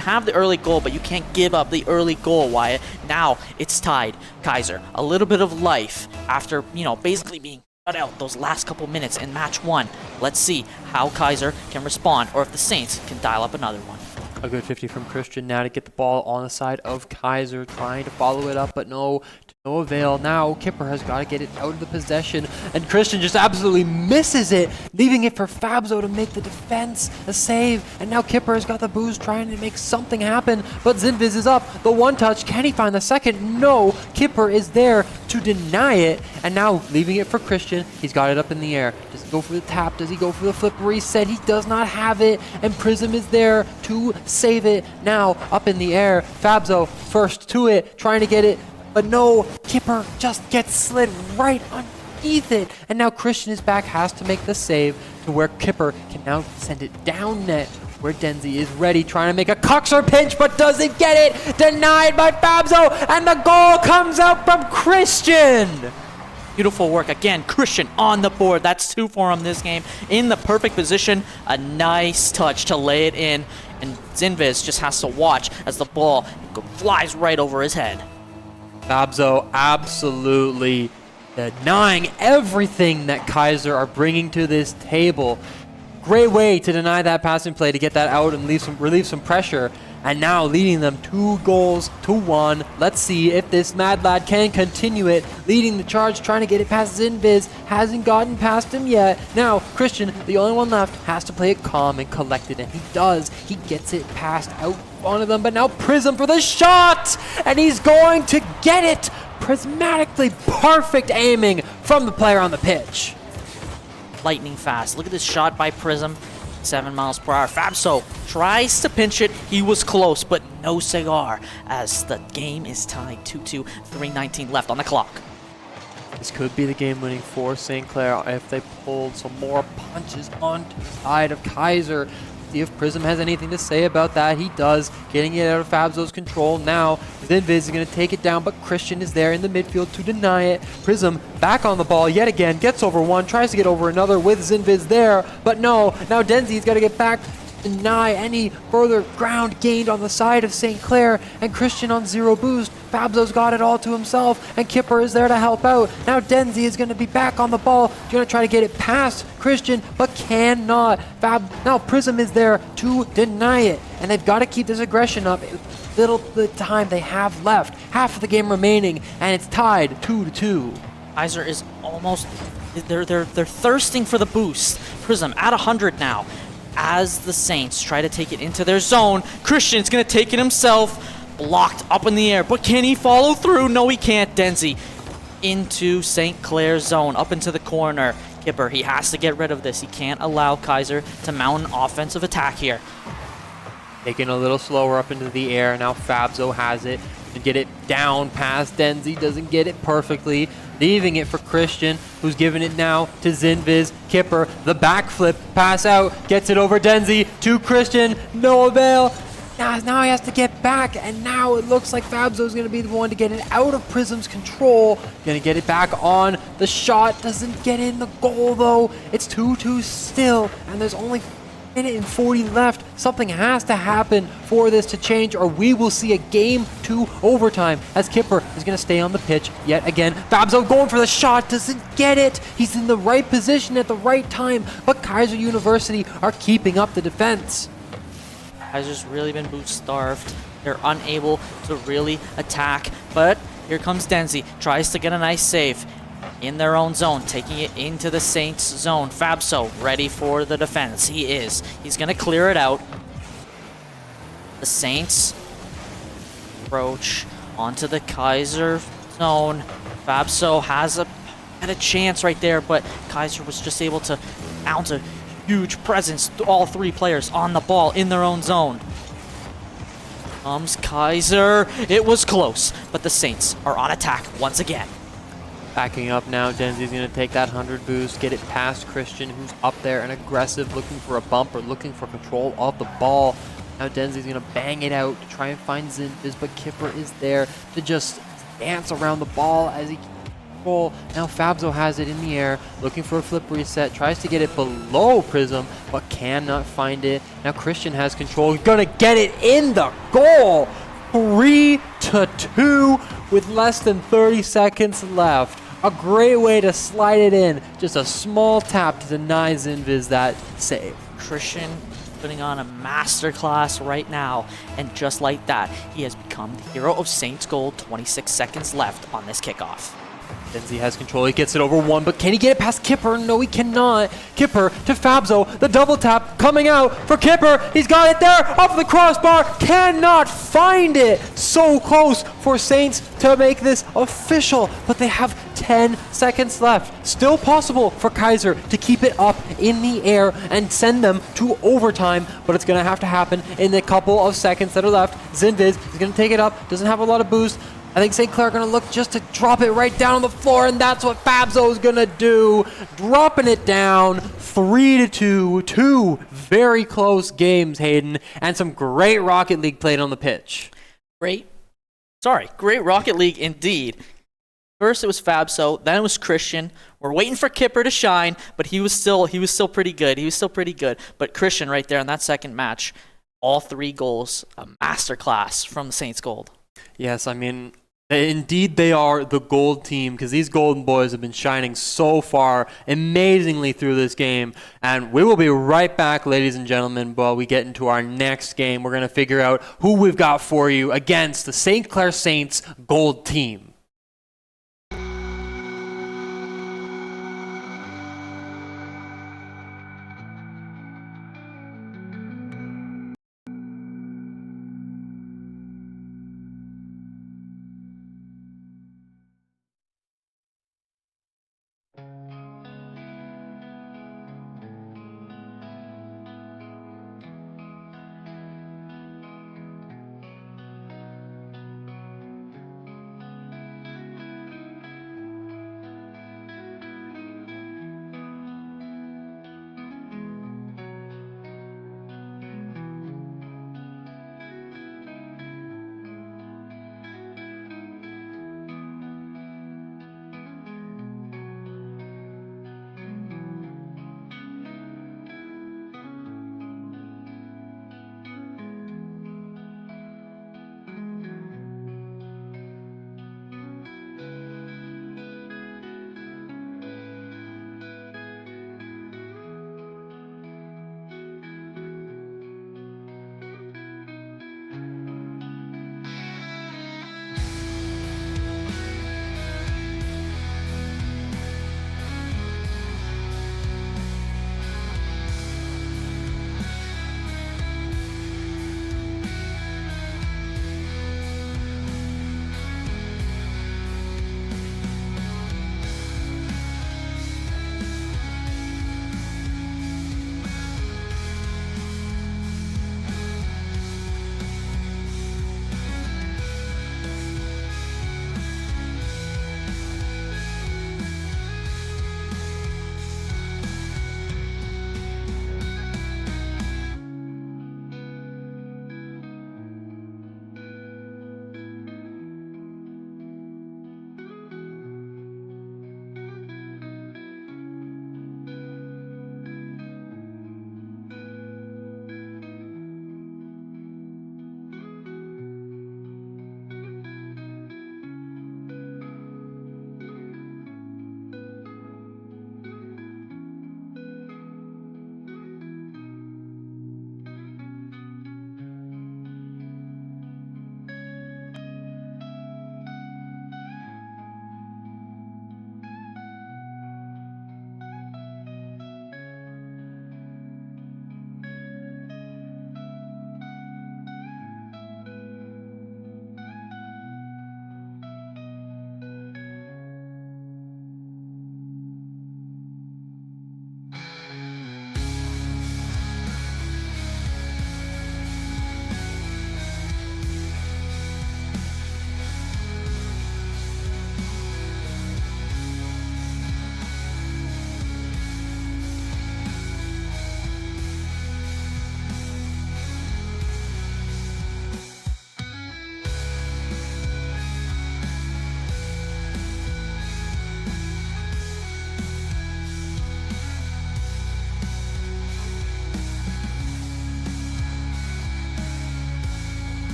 have the early goal, but you can't give up the early goal, Wyatt. Now it's tied. Kaiser, a little bit of life after, basically being cut out those last couple minutes in match 1. Let's see how Kaiser can respond, or if the Saints can dial up another one. A good 50 from Christian now to get the ball on the side of Kaiser, trying to follow it up, but no, to no avail. Now Kipper has got to get it out of the possession, and Christian just absolutely misses it, leaving it for Fabzo to make the defense a save. And now Kipper has got the boost, trying to make something happen, but Zinviz is up. The one touch, can he find the second? No, Kipper is there to deny it, and now leaving it for Christian. He's got it up in the air. Does he go for the tap? Does he go for the flip reset? He does not have it, and Prism is there to save it. Now up in the air, Fabzo first to it, trying to get it, but no, Kipper just gets slid right underneath it, and now Christian is back, has to make the save to where Kipper can now send it down net, where Denzi is ready, trying to make a Coxer pinch, but doesn't get it. Denied by Fabzo, and the goal comes out from Christian. Beautiful work again. Christian on the board. That's 2 for him this game. In the perfect position. A nice touch to lay it in. And Zinviz just has to watch as the ball flies right over his head. Fabzo absolutely denying everything that Kaiser are bringing to this table. Great way to deny that passing play to get that out and relieve some pressure. And now leading them 2-1. Let's see if this mad lad can continue it. Leading the charge, trying to get it past Zinviz. Hasn't gotten past him yet. Now, Christian, the only one left, has to play it calm and collected. And he does. He gets it past out one of them. But now Prism for the shot! And he's going to get it! Prismatically perfect aiming from the player on the pitch. Lightning fast. Look at this shot by Prism. 7 miles per hour. Fabso tries to pinch it. He was close, but no cigar as the game is tied 2-2. 3:19 left on the clock. This could be the game winning for St. Clair if they pulled some more punches onto the side of Kaiser. See if Prism has anything to say about that. He does, getting it out of Fabzo's control. Now, Zinviz is going to take it down, but Christian is there in the midfield to deny it. Prism back on the ball yet again, gets over one, tries to get over another with Zinviz there, but no. Now Denzi's got to get back to deny any further ground gained on the side of St. Clair, and Christian on 0 boost. Fabzo's got it all to himself, and Kipper is there to help out. Now Denzi is going to be back on the ball, going to try to get it past Christian, but cannot. Now Prism is there to deny it, and they've got to keep this aggression up. Little bit time they have left, half of the game remaining, and it's tied 2-2. Kaiser is almost, they're thirsting for the boost. Prism at 100 now. As the Saints try to take it into their zone, Christian's going to take it himself. Blocked up in the air, but can he follow through? No, he can't. Denzi into St. Clair's zone, up into the corner. Kipper, he has to get rid of this. He can't allow Kaiser to mount an offensive attack here. Taking a little slower up into the air. Now Fabzo has it to get it down past Denzi. Doesn't get it perfectly. Leaving it for Christian, who's giving it now to Zinviz. Kipper, the backflip, pass out, gets it over Denzi to Christian. No avail. Now he has to get back, and now it looks like Fabzo's going to be the one to get it out of Prism's control. Going to get it back on. The shot doesn't get in the goal, though. It's 2-2 still, and there's only a minute and 40 left. Something has to happen for this to change, or we will see a game 2 overtime as Kipper is going to stay on the pitch yet again. Fabzo going for the shot, doesn't get it. He's in the right position at the right time, but Kaiser University are keeping up the defense. Kaiser's really been boot starved. They're unable to really attack, but here comes Denzi. Tries to get a nice save in their own zone, taking it into the Saints zone. Fabso ready for the defense. He is. He's going to clear it out. The Saints approach onto the Kaiser zone. Fabso had a chance right there, but Kaiser was just able to mount a huge presence. All 3 players on the ball in their own zone. Comes Kaiser. It was close, but the Saints are on attack once again. Backing up now, Denzi's going to take that 100 boost, get it past Christian, who's up there and aggressive, looking for a bump or looking for control of the ball. Now Denzi's going to bang it out to try and find Zinviz, but Kipper is there to just dance around the ball as he control. Now Fabzo has it in the air, looking for a flip reset, tries to get it below Prism, but cannot find it. Now Christian has control, he's gonna get it in the goal. 3-2 with less than 30 seconds left. A great way to slide it in. Just a small tap to deny Zinviz that save. Christian putting on a masterclass right now, and just like that, he has become the hero of Saints Gold. 26 seconds left on this kickoff. Denzi has control, he gets it over one, but can he get it past Kipper? No, he cannot. Kipper to Fabzo, the double tap coming out for Kipper. He's got it there, off the crossbar, cannot find it. So close for Saints to make this official, but they have 10 seconds left. Still possible for Kaiser to keep it up in the air and send them to overtime, but it's gonna have to happen in the couple of seconds that are left. Zinviz is gonna take it up, doesn't have a lot of boost. I think St. Clair are going to look just to drop it right down on the floor, and that's what Fabzo is going to do. Dropping it down 3-2. Two very close games, Hayden, and some great Rocket League played on the pitch. Great Rocket League indeed. First it was Fabzo, then it was Christian. We're waiting for Kipper to shine, but he was still pretty good. But Christian right there in that second match, all 3 goals, a masterclass from the Saints Gold. Yes, I mean, indeed they are the gold team, because these golden boys have been shining so far amazingly through this game. And we will be right back, ladies and gentlemen, while we get into our next game. We're going to figure out who we've got for you against the St. Clair Saints gold team.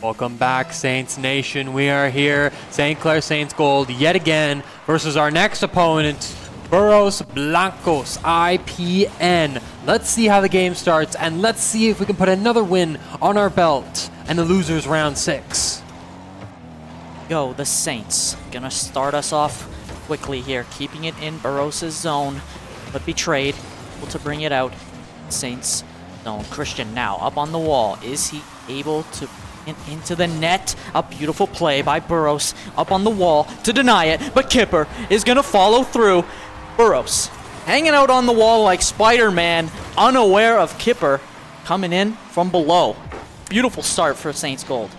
Welcome back, Saints Nation. We are here, St. Clair Saints Gold, yet again, versus our next opponent, Burros Blancos, IPN. Let's see how the game starts, and let's see if we can put another win on our belt and the losers round 6. Go, the Saints. Gonna start us off quickly here, keeping it in Burros' zone, but betrayed, able to bring it out. Saints zone. Christian now up on the wall. Is he able to into the net? A beautiful play by Burros up on the wall to deny it, but Kipper is gonna follow through. Burros hanging out on the wall like Spider-Man, unaware of Kipper coming in from below. Beautiful start for Saints Gold.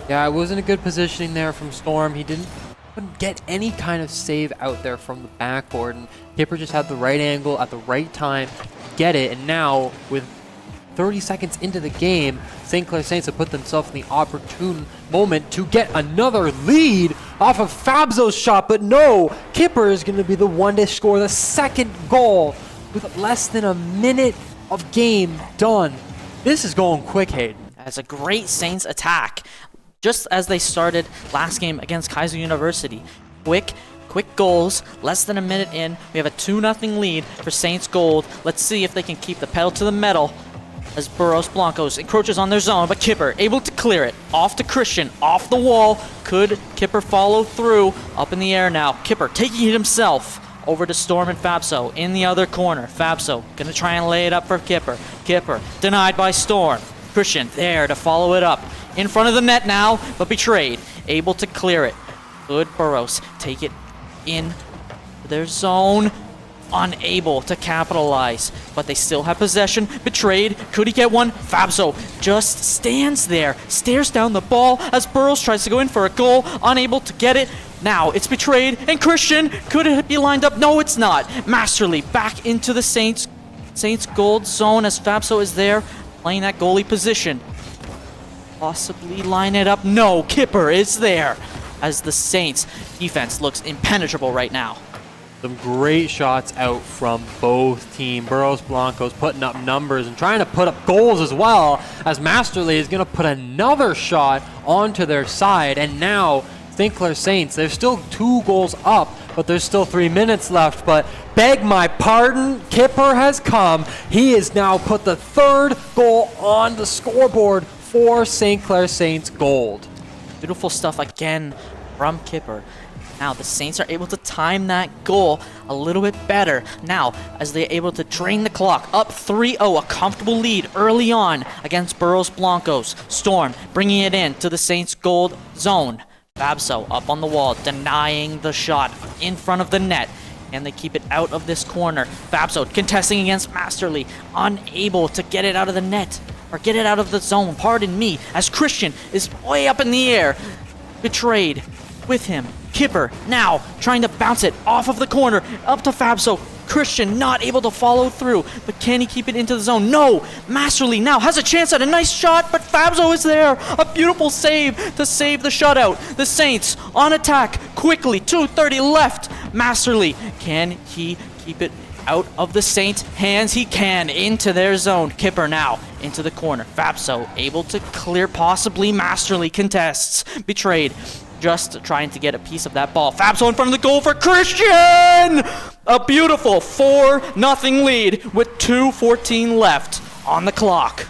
Yeah, it wasn't a good positioning there from Storm. He couldn't get any kind of save out there from the backboard, and Kipper just had the right angle at the right time to get it. And now, with 30 seconds into the game, St. Clair Saints have put themselves in the opportune moment to get another lead off of Fabzo's shot, but no, Kipper is going to be the one to score the second goal with less than a minute of game done. This is going quick, Hayden. That's a great Saints attack, just as they started last game against Kaiser University. Quick goals, less than a minute in. We have a 2-0 lead for Saints Gold. Let's see if they can keep the pedal to the metal as Burros Blancos encroaches on their zone, but Kipper able to clear it. Off to Christian, off the wall. Could Kipper follow through? Up in the air now. Kipper taking it himself. Over to Storm and Fabso in the other corner. Fabso gonna try and lay it up for Kipper. Kipper denied by Storm. Christian there to follow it up. In front of the net now, but betrayed. Able to clear it. Good Burros take it in their zone. Unable to capitalize, but they still have possession. Betrayed. Could he get one? Fabso just stands there, stares down the ball as Burros tries to go in for a goal. Unable to get it. Now it's betrayed, and Christian, could it be lined up? No, it's not. Masterly back into the Saints Gold zone as Fabso is there, playing that goalie position. Possibly line it up. No, Kipper is there as the Saints defense looks impenetrable right now. Some great shots out from both teams. Burros Blancos putting up numbers and trying to put up goals as well, as Masterly is going to put another shot onto their side. And now St. Clair Saints, they're still 2 goals up, but there's still 3 minutes left. But beg my pardon, Kipper has come. He has now put the 3rd goal on the scoreboard for St. Clair Saints Gold. Beautiful stuff again from Kipper. Now the Saints are able to time that goal a little bit better now as they're able to drain the clock. Up 3-0, a comfortable lead early on against Burros Blancos. Storm bringing it in to the Saints Gold zone. Fabso up on the wall, denying the shot in front of the net. And they keep it out of this corner. Fabso contesting against Masterly, unable to get it out of the net. Or get it out of the zone, pardon me, as Christian is way up in the air. Betrayed with him. Kipper now trying to bounce it off of the corner up to Fabso. Christian not able to follow through, but can he keep it into the zone? No! Masterly now has a chance at a nice shot, but Fabso is there. A beautiful save to save the shutout. The Saints on attack quickly. 2:30 left. Masterly, can he keep it out of the Saints' hands? He can, into their zone. Kipper now into the corner. Fabso able to clear, possibly. Masterly contests. Betrayed. Just trying to get a piece of that ball. Fabso in front of the goal for Christian! A beautiful 4-0 lead with 2:14 left on the clock.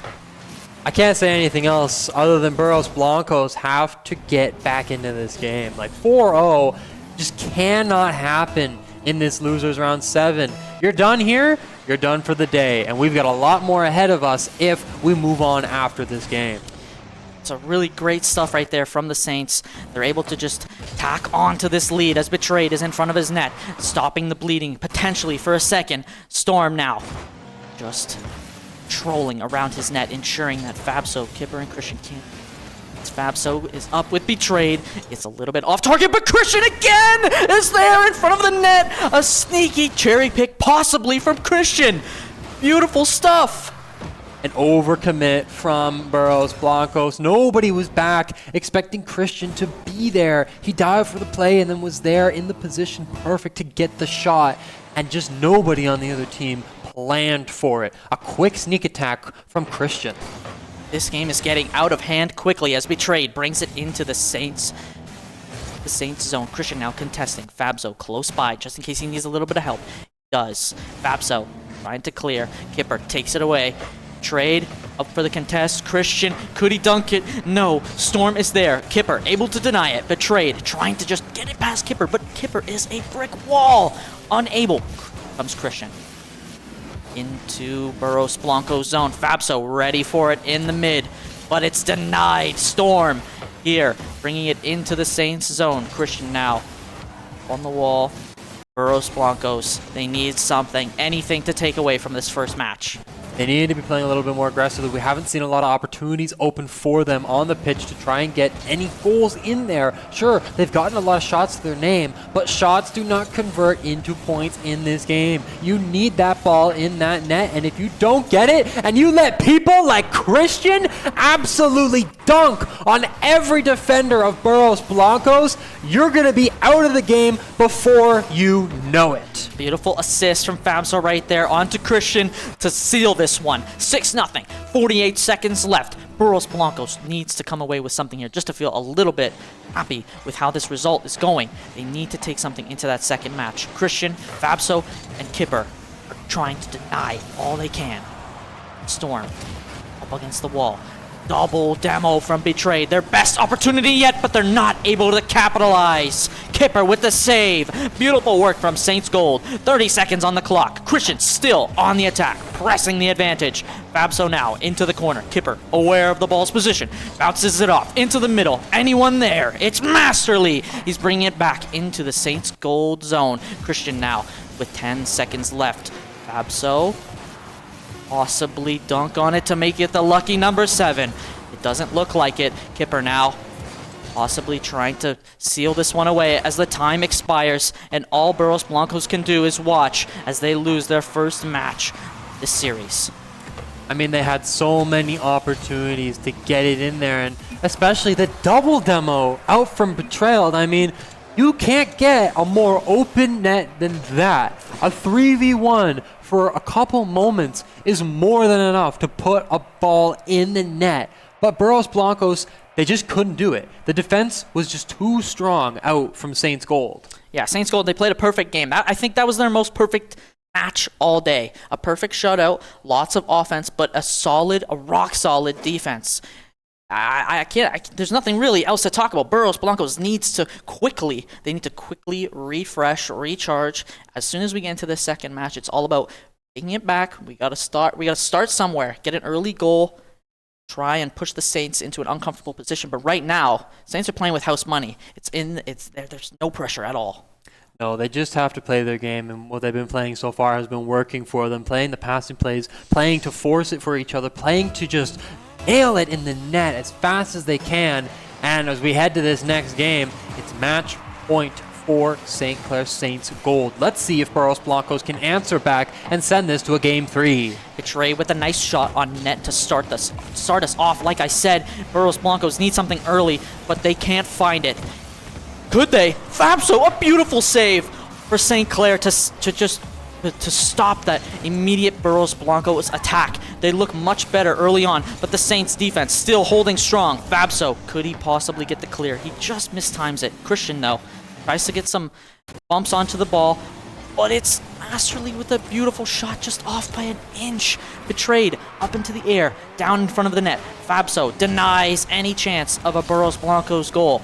I can't say anything else other than Burros Blancos have to get back into this game. Like 4-0 just cannot happen in this losers round 7. You're done here, you're done for the day. And we've got a lot more ahead of us if we move on after this game. It's a really great stuff right there from the Saints. They're able to just tack on to this lead as Betrayed is in front of his net, stopping the bleeding potentially for a second. Storm now just trolling around his net, ensuring that Fabso, Kipper, and Christian can't. Fabso is up with Betrayed. It's a little bit off target, but Christian again is there in front of the net. A sneaky cherry pick possibly from Christian. Beautiful stuff. An overcommit from Burros Blancos. Nobody was back expecting Christian to be there. He dived for the play and then was there in the position perfect to get the shot. And just nobody on the other team planned for it. A quick sneak attack from Christian. This game is getting out of hand quickly as Betrayed brings it into the Saints zone. Christian now contesting. Fabso close by just in case he needs a little bit of help. He does. Fabso trying to clear. Kipper takes it away. Trade up for the contest. Christian, could he dunk it? No. Storm is there. Kipper able to deny it. Betrayed trying to just get it past Kipper, but Kipper is a brick wall. Unable. Comes Christian. Into Burros Blanco's zone. Fabso ready for it in the mid, but it's denied. Storm here, bringing it into the Saints zone. Christian now on the wall. Burros Blancos, they need something, anything to take away from this first match. They need to be playing a little bit more aggressively. We haven't seen a lot of opportunities open for them on the pitch to try and get any goals in there. Sure, they've gotten a lot of shots to their name, but shots do not convert into points in this game. You need that ball in that net, and if you don't get it, and you let people like Christian absolutely dunk on every defender of Burros Blancos, you're going to be out of the game before you know it. Beautiful assist from Fabso right there onto Christian to seal this one. 6-0, 48 seconds left. Burros Blancos needs to come away with something here just to feel a little bit happy with how this result is going. They need to take something into that second match. Christian, Fabso, and Kipper are trying to deny all they can. Storm up against the wall. Double demo from Betrayed. Their best opportunity yet, but they're not able to capitalize. Kipper with the save. Beautiful work from Saints Gold. 30 seconds on the clock. Christian still on the attack, pressing the advantage. Fabso now into the corner. Kipper aware of the ball's position. Bounces it off into the middle. Anyone there? It's Masterly. He's bringing it back into the Saints Gold zone. Christian now with 10 seconds left. Fabso possibly dunk on it to make it the lucky number 7. It doesn't look like it. Kipper now possibly trying to seal this one away as the time expires, and all Burros Blancos can do is watch as they lose their first match this series. I mean, they had so many opportunities to get it in there, and especially the double demo out from Betrayed. I mean, you can't get a more open net than that. A 3v1 for a couple moments is more than enough to put a ball in the net. But Burros Blancos, they just couldn't do it. The defense was just too strong out from Saints Gold. Yeah, Saints Gold, they played a perfect game. I think that was their most perfect match all day. A perfect shutout, lots of offense, but a rock-solid defense. There's nothing really else to talk about. Burros Blancos they need to quickly refresh, recharge. As soon as we get into this second match, it's all about taking it back. We gotta start somewhere, get an early goal, try and push the Saints into an uncomfortable position. But right now, Saints are playing with house money. There's no pressure at all. No, they just have to play their game, and what they've been playing so far has been working for them. Playing the passing plays, playing to force it for each other, playing to just nail it in the net as fast as they can. And as we head to this next game, it's match point for St. Clair Saints Gold. Let's see if Burros Blancos can answer back and send this to a game 3. Betray with a nice shot on net to start us off. Like I said, Burros Blancos need something early, but they can't find it. Could they? Fabso, a beautiful save for St. Clair to stop that immediate Burros Blancos attack. They look much better early on, but the Saints defense still holding strong. Fabso, could he possibly get the clear? He just mistimes it. Christian, though, tries to get some bumps onto the ball, but it's Masterly with a beautiful shot just off by an inch. Betrayed up into the air, down in front of the net. Fabso denies any chance of a Burros Blancos goal.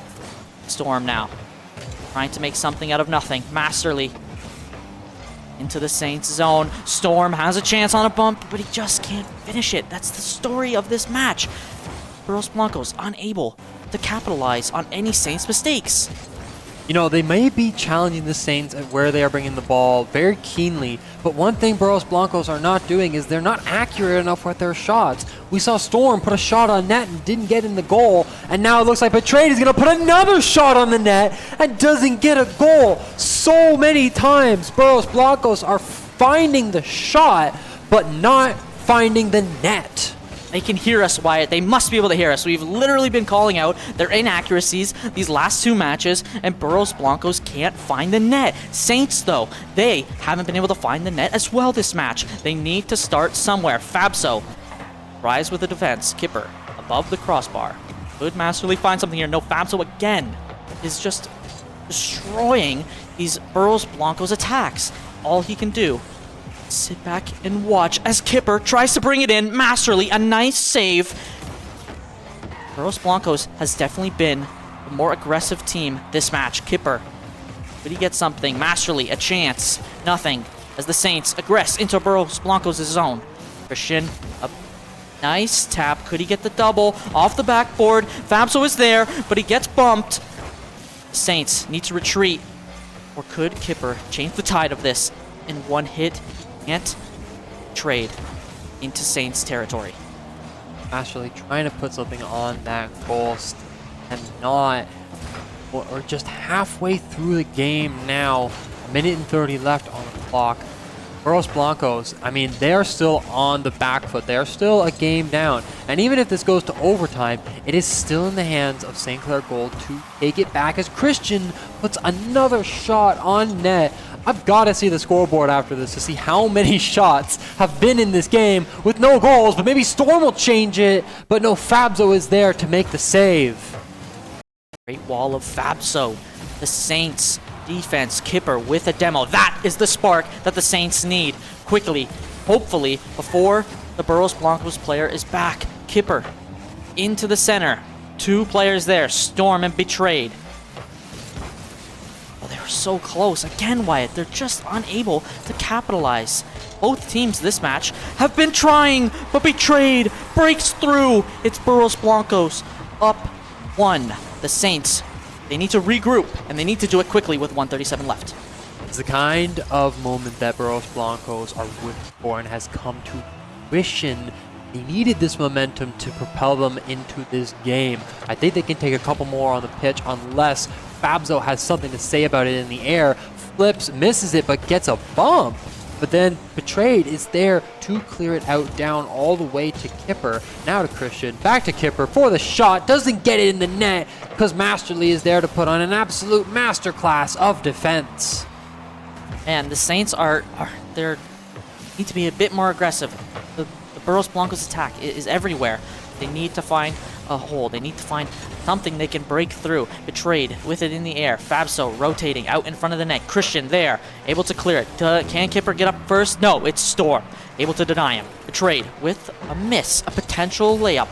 Storm now, trying to make something out of nothing. Masterly into the Saints zone. Storm has a chance on a bump, but he just can't finish it. That's the story of this match. Burros Blancos unable to capitalize on any Saints mistakes. You know, they may be challenging the Saints at where they are bringing the ball very keenly, but one thing Burros Blancos are not doing is they're not accurate enough with their shots. We saw Storm put a shot on net and didn't get in the goal, and now it looks like Betrayed is going to put another shot on the net and doesn't get a goal. So many times Burros Blancos are finding the shot, but not finding the net. They can hear us, Wyatt. They must be able to hear us. We've literally been calling out their inaccuracies these last 2 matches, and Burros Blancos can't find the net. Saints, though, they haven't been able to find the net as well this match. They need to start somewhere. Fabso tries with the defense. Kipper above the crossbar. Could Masterly find something here? No, Fabso again is just destroying these Burros Blancos attacks. All he can do, sit back and watch as Kipper tries to bring it in. Masterly, a nice save. Burros Blancos has definitely been the more aggressive team this match. Kipper, could he get something? Masterly, a chance. Nothing. As the Saints aggress into Burros Blancos' zone. Christian, a nice tap. Could he get the double off the backboard? Fabso is there, but he gets bumped. Saints need to retreat. Or could Kipper change the tide of this in one hit? Can't trade into Saints territory. Masterly trying to put something on that goal and not, or just halfway through the game now, a minute and 30 left on the clock. Burros Blancos, I mean, they're still on the back foot. They're still a game down. And even if this goes to overtime, it is still in the hands of St. Clair Gold to take it back as Christian puts another shot on net. I've got to see the scoreboard after this to see how many shots have been in this game with no goals, but maybe Storm will change it. But no, Fabso is there to make the save. Great wall of Fabso. The Saints defense, Kipper with a demo. That is the spark that the Saints need. Quickly, hopefully, before the Burros Blancos player is back. Kipper into the center. Two players there, Storm and Betrayed. Oh, they were so close. Again, Wyatt, they're just unable to capitalize. Both teams this match have been trying, but Betrayed breaks through. It's Burros Blancos up 1. The Saints, they need to regroup, and they need to do it quickly with 1:37 left. It's the kind of moment that Burros Blancos are waiting for and has come to fruition. They needed this momentum to propel them into this game. I think they can take a couple more on the pitch unless Fabso has something to say about it in the air. Flips, misses it, but gets a bump. But then Betrayed is there to clear it out down all the way to Kipper. Now to Christian, back to Kipper for the shot. Doesn't get it in the net because Masterly is there to put on an absolute masterclass of defense. And the Saints they need to be a bit more aggressive. The Burros Blancos attack is everywhere. They need to find a hole. They need to find something they can break through. Betrayed with it in the air. Fabso rotating out in front of the net. Christian there, able to clear it. Can Kipper get up first? No, it's Storm, able to deny him. Betrayed with a miss, a potential layup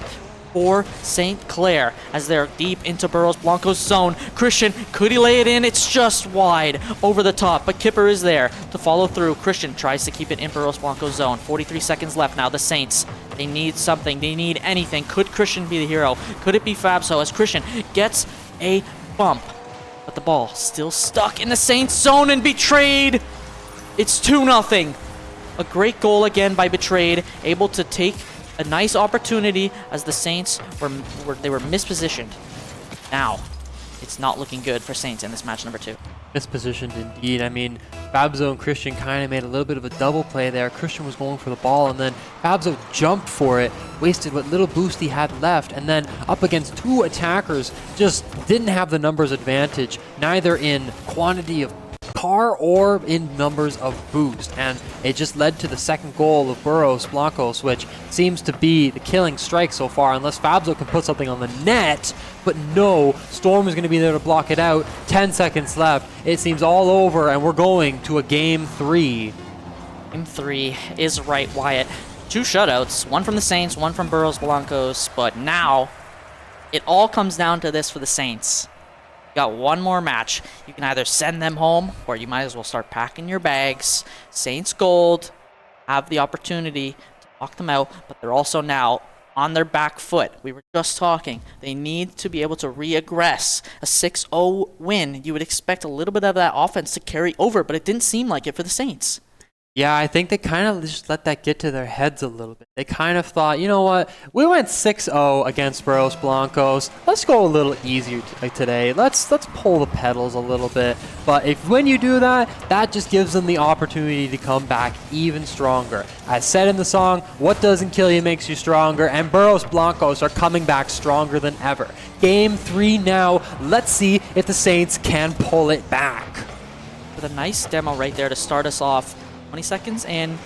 for St. Clair as they're deep into Burros Blancos' zone. Christian, could he lay it in? It's just wide over the top, but Kipper is there to follow through. Christian tries to keep it in Burros Blancos' zone. 43 seconds left now. The Saints, they need something. They need anything. Could Christian be the hero? Could it be Fabso as Christian gets a bump? But the ball still stuck in the Saints' zone and Betrayed. It's 2-0. A great goal again by Betrayed, able to take a nice opportunity as the Saints were mispositioned. Now, it's not looking good for Saints in this match number 2. Mispositioned indeed. I mean, Fabso and Christian kind of made a little bit of a double play there. Christian was going for the ball, and then Fabso jumped for it, wasted what little boost he had left, and then up against two attackers, just didn't have the numbers advantage, neither in quantity of car or in numbers of boost, and it just led to the second goal of Burros Blancos, which seems to be the killing strike so far, unless Fabso can put something on the net. But no, Storm is going to be there to block it out. 10 seconds left. It seems all over, and we're going to a game 3. Game 3 is right, Wyatt. 2 shutouts, one from the Saints, one from Burros Blancos, but now it all comes down to this for the Saints. Got one more match. You can either send them home or you might as well start packing your bags. Saints Gold have the opportunity to knock them out, but they're also now on their back foot. We were just talking. They need to be able to re-aggress. A 6-0 win, you would expect a little bit of that offense to carry over, but it didn't seem like it for the Saints. Yeah, I think they kind of just let that get to their heads a little bit. They kind of thought, you know what, we went 6-0 against Burros Blancos. Let's go a little easier today. Let's pull the pedals a little bit. But when you do that, that just gives them the opportunity to come back even stronger. As said in the song, what doesn't kill you makes you stronger, and Burros Blancos are coming back stronger than ever. Game 3 now. Let's see if the Saints can pull it back. With a nice demo right there to start us off. 20 seconds and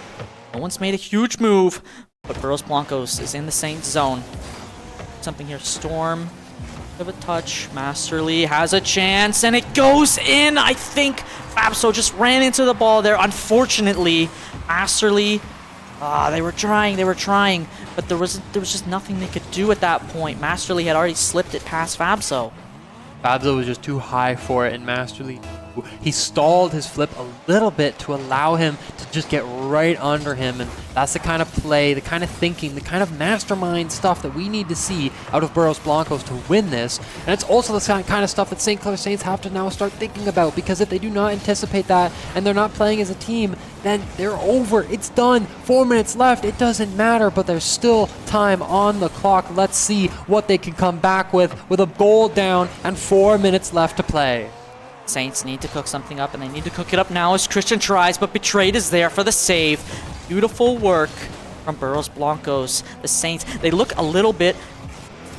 no one's made a huge move, but Burros Blancos is in the Saints zone. something here. Storm, bit of a touch. Masterly has a chance, and it goes in. I think Fabso just ran into the ball there. Unfortunately, Masterly, they were trying, but there was just nothing they could do at that point. Masterly had already slipped it past Fabso. Fabso was just too high for it, and Masterly, he stalled his flip a little bit to allow him to just get right under him, and that's the kind of play, the kind of thinking, the kind of mastermind stuff that we need to see out of Burros Blancos to win this. And it's also the kind of stuff that St. Clair Saints have to now start thinking about, because if they do not anticipate that and they're not playing as a team, then they're over. It's done. 4 minutes left. It doesn't matter, but there's still time on the clock. Let's see what they can come back with a goal down and 4 minutes left to play. Saints need to cook something up, and they need to cook it up now as Christian tries, but Betrayed is there for the save. Beautiful work from Burros Blancos. The Saints, they look a little bit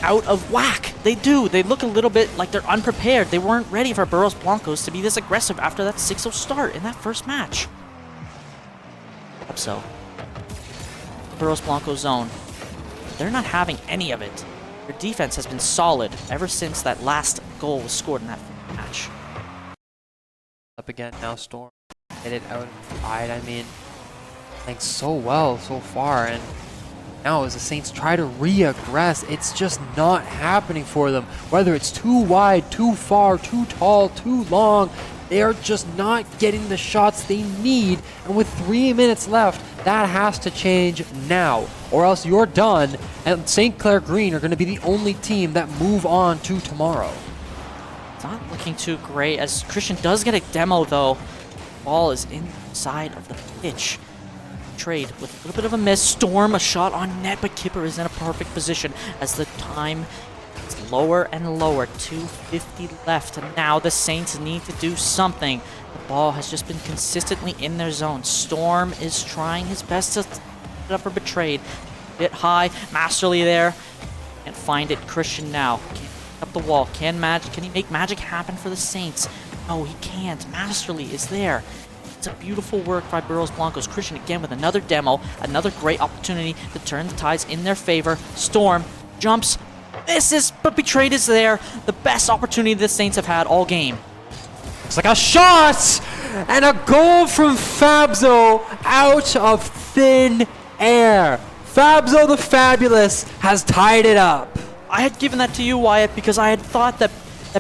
out of whack. They do. They look a little bit like they're unprepared. They weren't ready for Burros Blancos to be this aggressive after that 6-0 start in that first match. So, Burros Blancos zone. They're not having any of it. Their defense has been solid ever since that last goal was scored in that match. Up again now, Storm. Hit it out wide. I mean, playing so well so far, and now as the Saints try to re-aggress, it's just not happening for them. Whether it's too wide, too far, too tall, too long, they are just not getting the shots they need. And with 3 minutes left, that has to change now, or else you're done, and St. Clair Green are going to be the only team that move on to tomorrow. It's not looking too great, as Christian does get a demo though. Ball is inside of the pitch. Trade with a little bit of a miss. Storm, a shot on net, but Kipper is in a perfect position as the time is lower and lower. 2:50 left, and now the Saints need to do something. The ball has just been consistently in their zone. Storm is trying his best to put it up for Betrayed. Bit high, Masterly there. Can't find it. Christian now. Up the wall. Can he make magic happen for the Saints? No, he can't. Masterly is there. It's a beautiful work by Burros Blancos. Christian again with another demo, another great opportunity to turn the tides in their favor. Storm jumps, misses, but Betrayed is there. The best opportunity the Saints have had all game. It's like a shot and a goal from Fabso out of thin air. Fabso the Fabulous has tied it up. I had given that to you, Wyatt, because I had thought that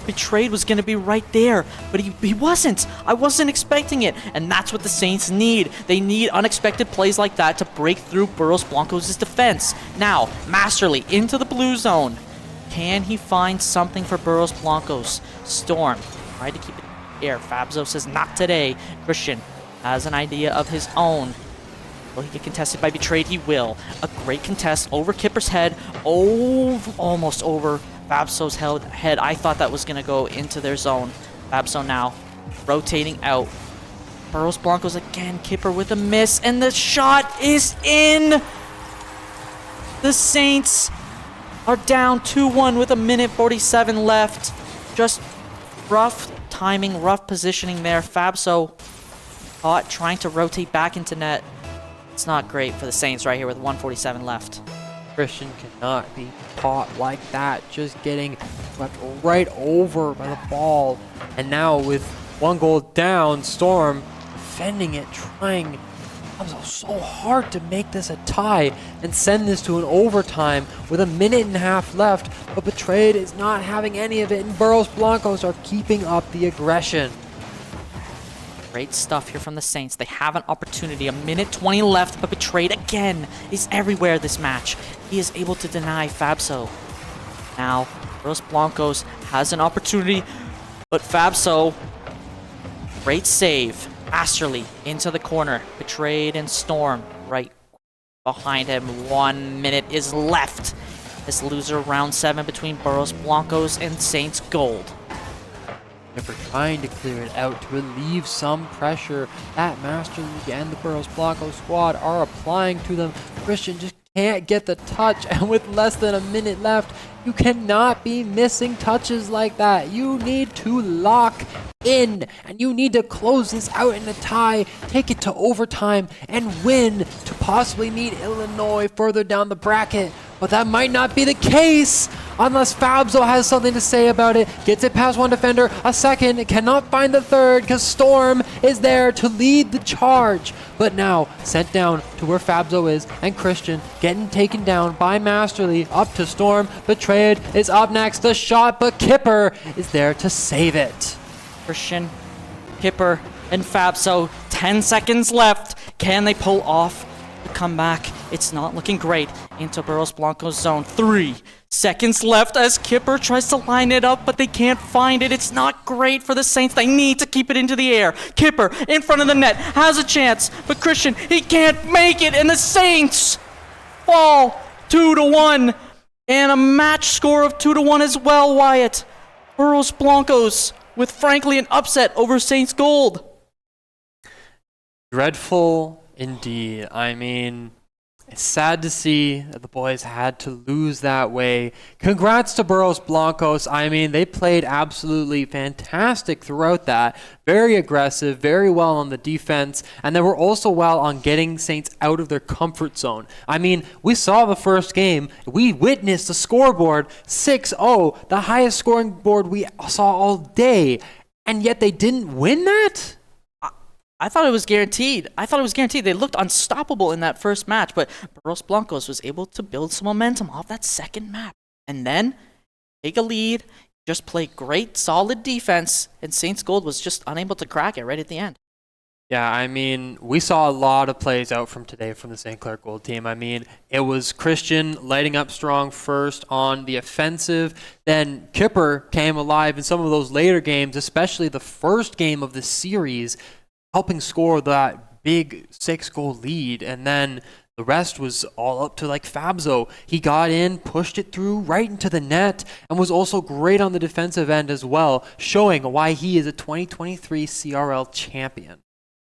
Betrayed was going to be right there, but he wasn't. I wasn't expecting it, and that's what the Saints need. They need unexpected plays like that to break through Burros Blancos' defense. Now, Masterly into the blue zone. Can he find something for Burros Blancos? Storm tried to keep it in the air. Fabso says not today. Christian has an idea of his own. Will he get contested by Betrayed? He will. A great contest over Kipper's head. Almost over Fabso's head. I thought that was going to go into their zone. Fabso now rotating out. Burros Blancos again. Kipper with a miss. And the shot is in. The Saints are down 2-1 with 1:47 left. Just rough timing, rough positioning there. Fabso caught trying to rotate back into net. It's not great for the Saints right here with 1:47 left. Christian cannot be caught like that, just getting swept right over by the ball. And now with 1 goal down, Storm defending it, trying so hard to make this a tie and send this to an overtime with 1.5 minutes left. But Betrayed is not having any of it, and Burros Blancos are keeping up the aggression. Great stuff here from the Saints. They have an opportunity. 1:20 left, but Betrayed again is everywhere this match. He is able to deny Fabso. Now, Burros Blancos has an opportunity, but Fabso, great save. Masterly into the corner. Betrayed and Storm right behind him. 1 minute is left. This loser round 7 between Burros Blancos and Saints Gold. Kipper trying to clear it out to relieve some pressure that Masterly and the Burros Blancos squad are applying to them. Christian just can't get the touch, and with less than 1 minute left, you cannot be missing touches like that. You need to lock in, and you need to close this out in a tie, take it to overtime, and win to possibly meet Illinois further down the bracket. But that might not be the case unless Fabzo has something to say about it. Gets it past one defender, a second, cannot find the third because Storm is there to lead the charge. But now sent down to where Fabzo is, and Christian getting taken down by Masterly up to Storm. Betrayed is up next, the shot, but Kipper is there to save it. Christian, Kipper, and Fabso, 10 seconds left. Can they pull off the comeback? It's not looking great into Burros Blanco's zone. 3 seconds left as Kipper tries to line it up, but they can't find it. It's not great for the Saints. They need to keep it into the air. Kipper in front of the net has a chance, but Christian, he can't make it, and the Saints fall 2-1, and a match score of 2-1 as well, Wyatt. Burros Blancos with frankly an upset over Saints Gold. Dreadful indeed. I mean, it's sad to see that the boys had to lose that way. Congrats to Burros Blancos. I mean, they played absolutely fantastic throughout that. Very aggressive, very well on the defense, and they were also well on getting Saints out of their comfort zone. I mean, we saw the first game. We witnessed the scoreboard 6-0, the highest scoring board we saw all day, and yet they didn't win that? I thought it was guaranteed. They looked unstoppable in that first match, but Burros Blancos was able to build some momentum off that second map. And then take a lead, just play great, solid defense, and Saints Gold was just unable to crack it right at the end. Yeah, I mean, we saw a lot of plays out from today from the St. Clair Gold team. I mean, it was Christian lighting up strong first on the offensive. Then Kipper came alive in some of those later games, especially the first game of the series, helping score that big 6-goal lead. And then the rest was all up to like Fabzo. He got in, pushed it through right into the net, and was also great on the defensive end as well, showing why he is a 2023 CRL champion.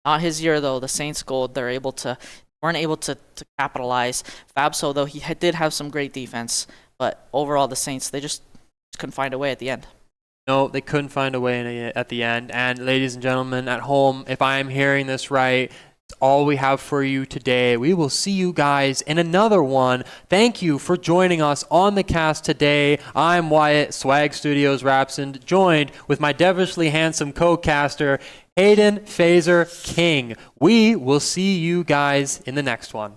Not his year though. The Saints Gold, weren't able to capitalize. Fabso though, he did have some great defense, but overall the Saints, they just couldn't find a way at the end. No, they couldn't find a way at the end. And ladies and gentlemen at home, if I am hearing this right, it's all we have for you today. We will see you guys in another one. Thank you for joining us on the cast today. I'm Wyatt, Swag Studios Rapson, joined with my devilishly handsome co-caster, Hayden Phaser King. We will see you guys in the next one.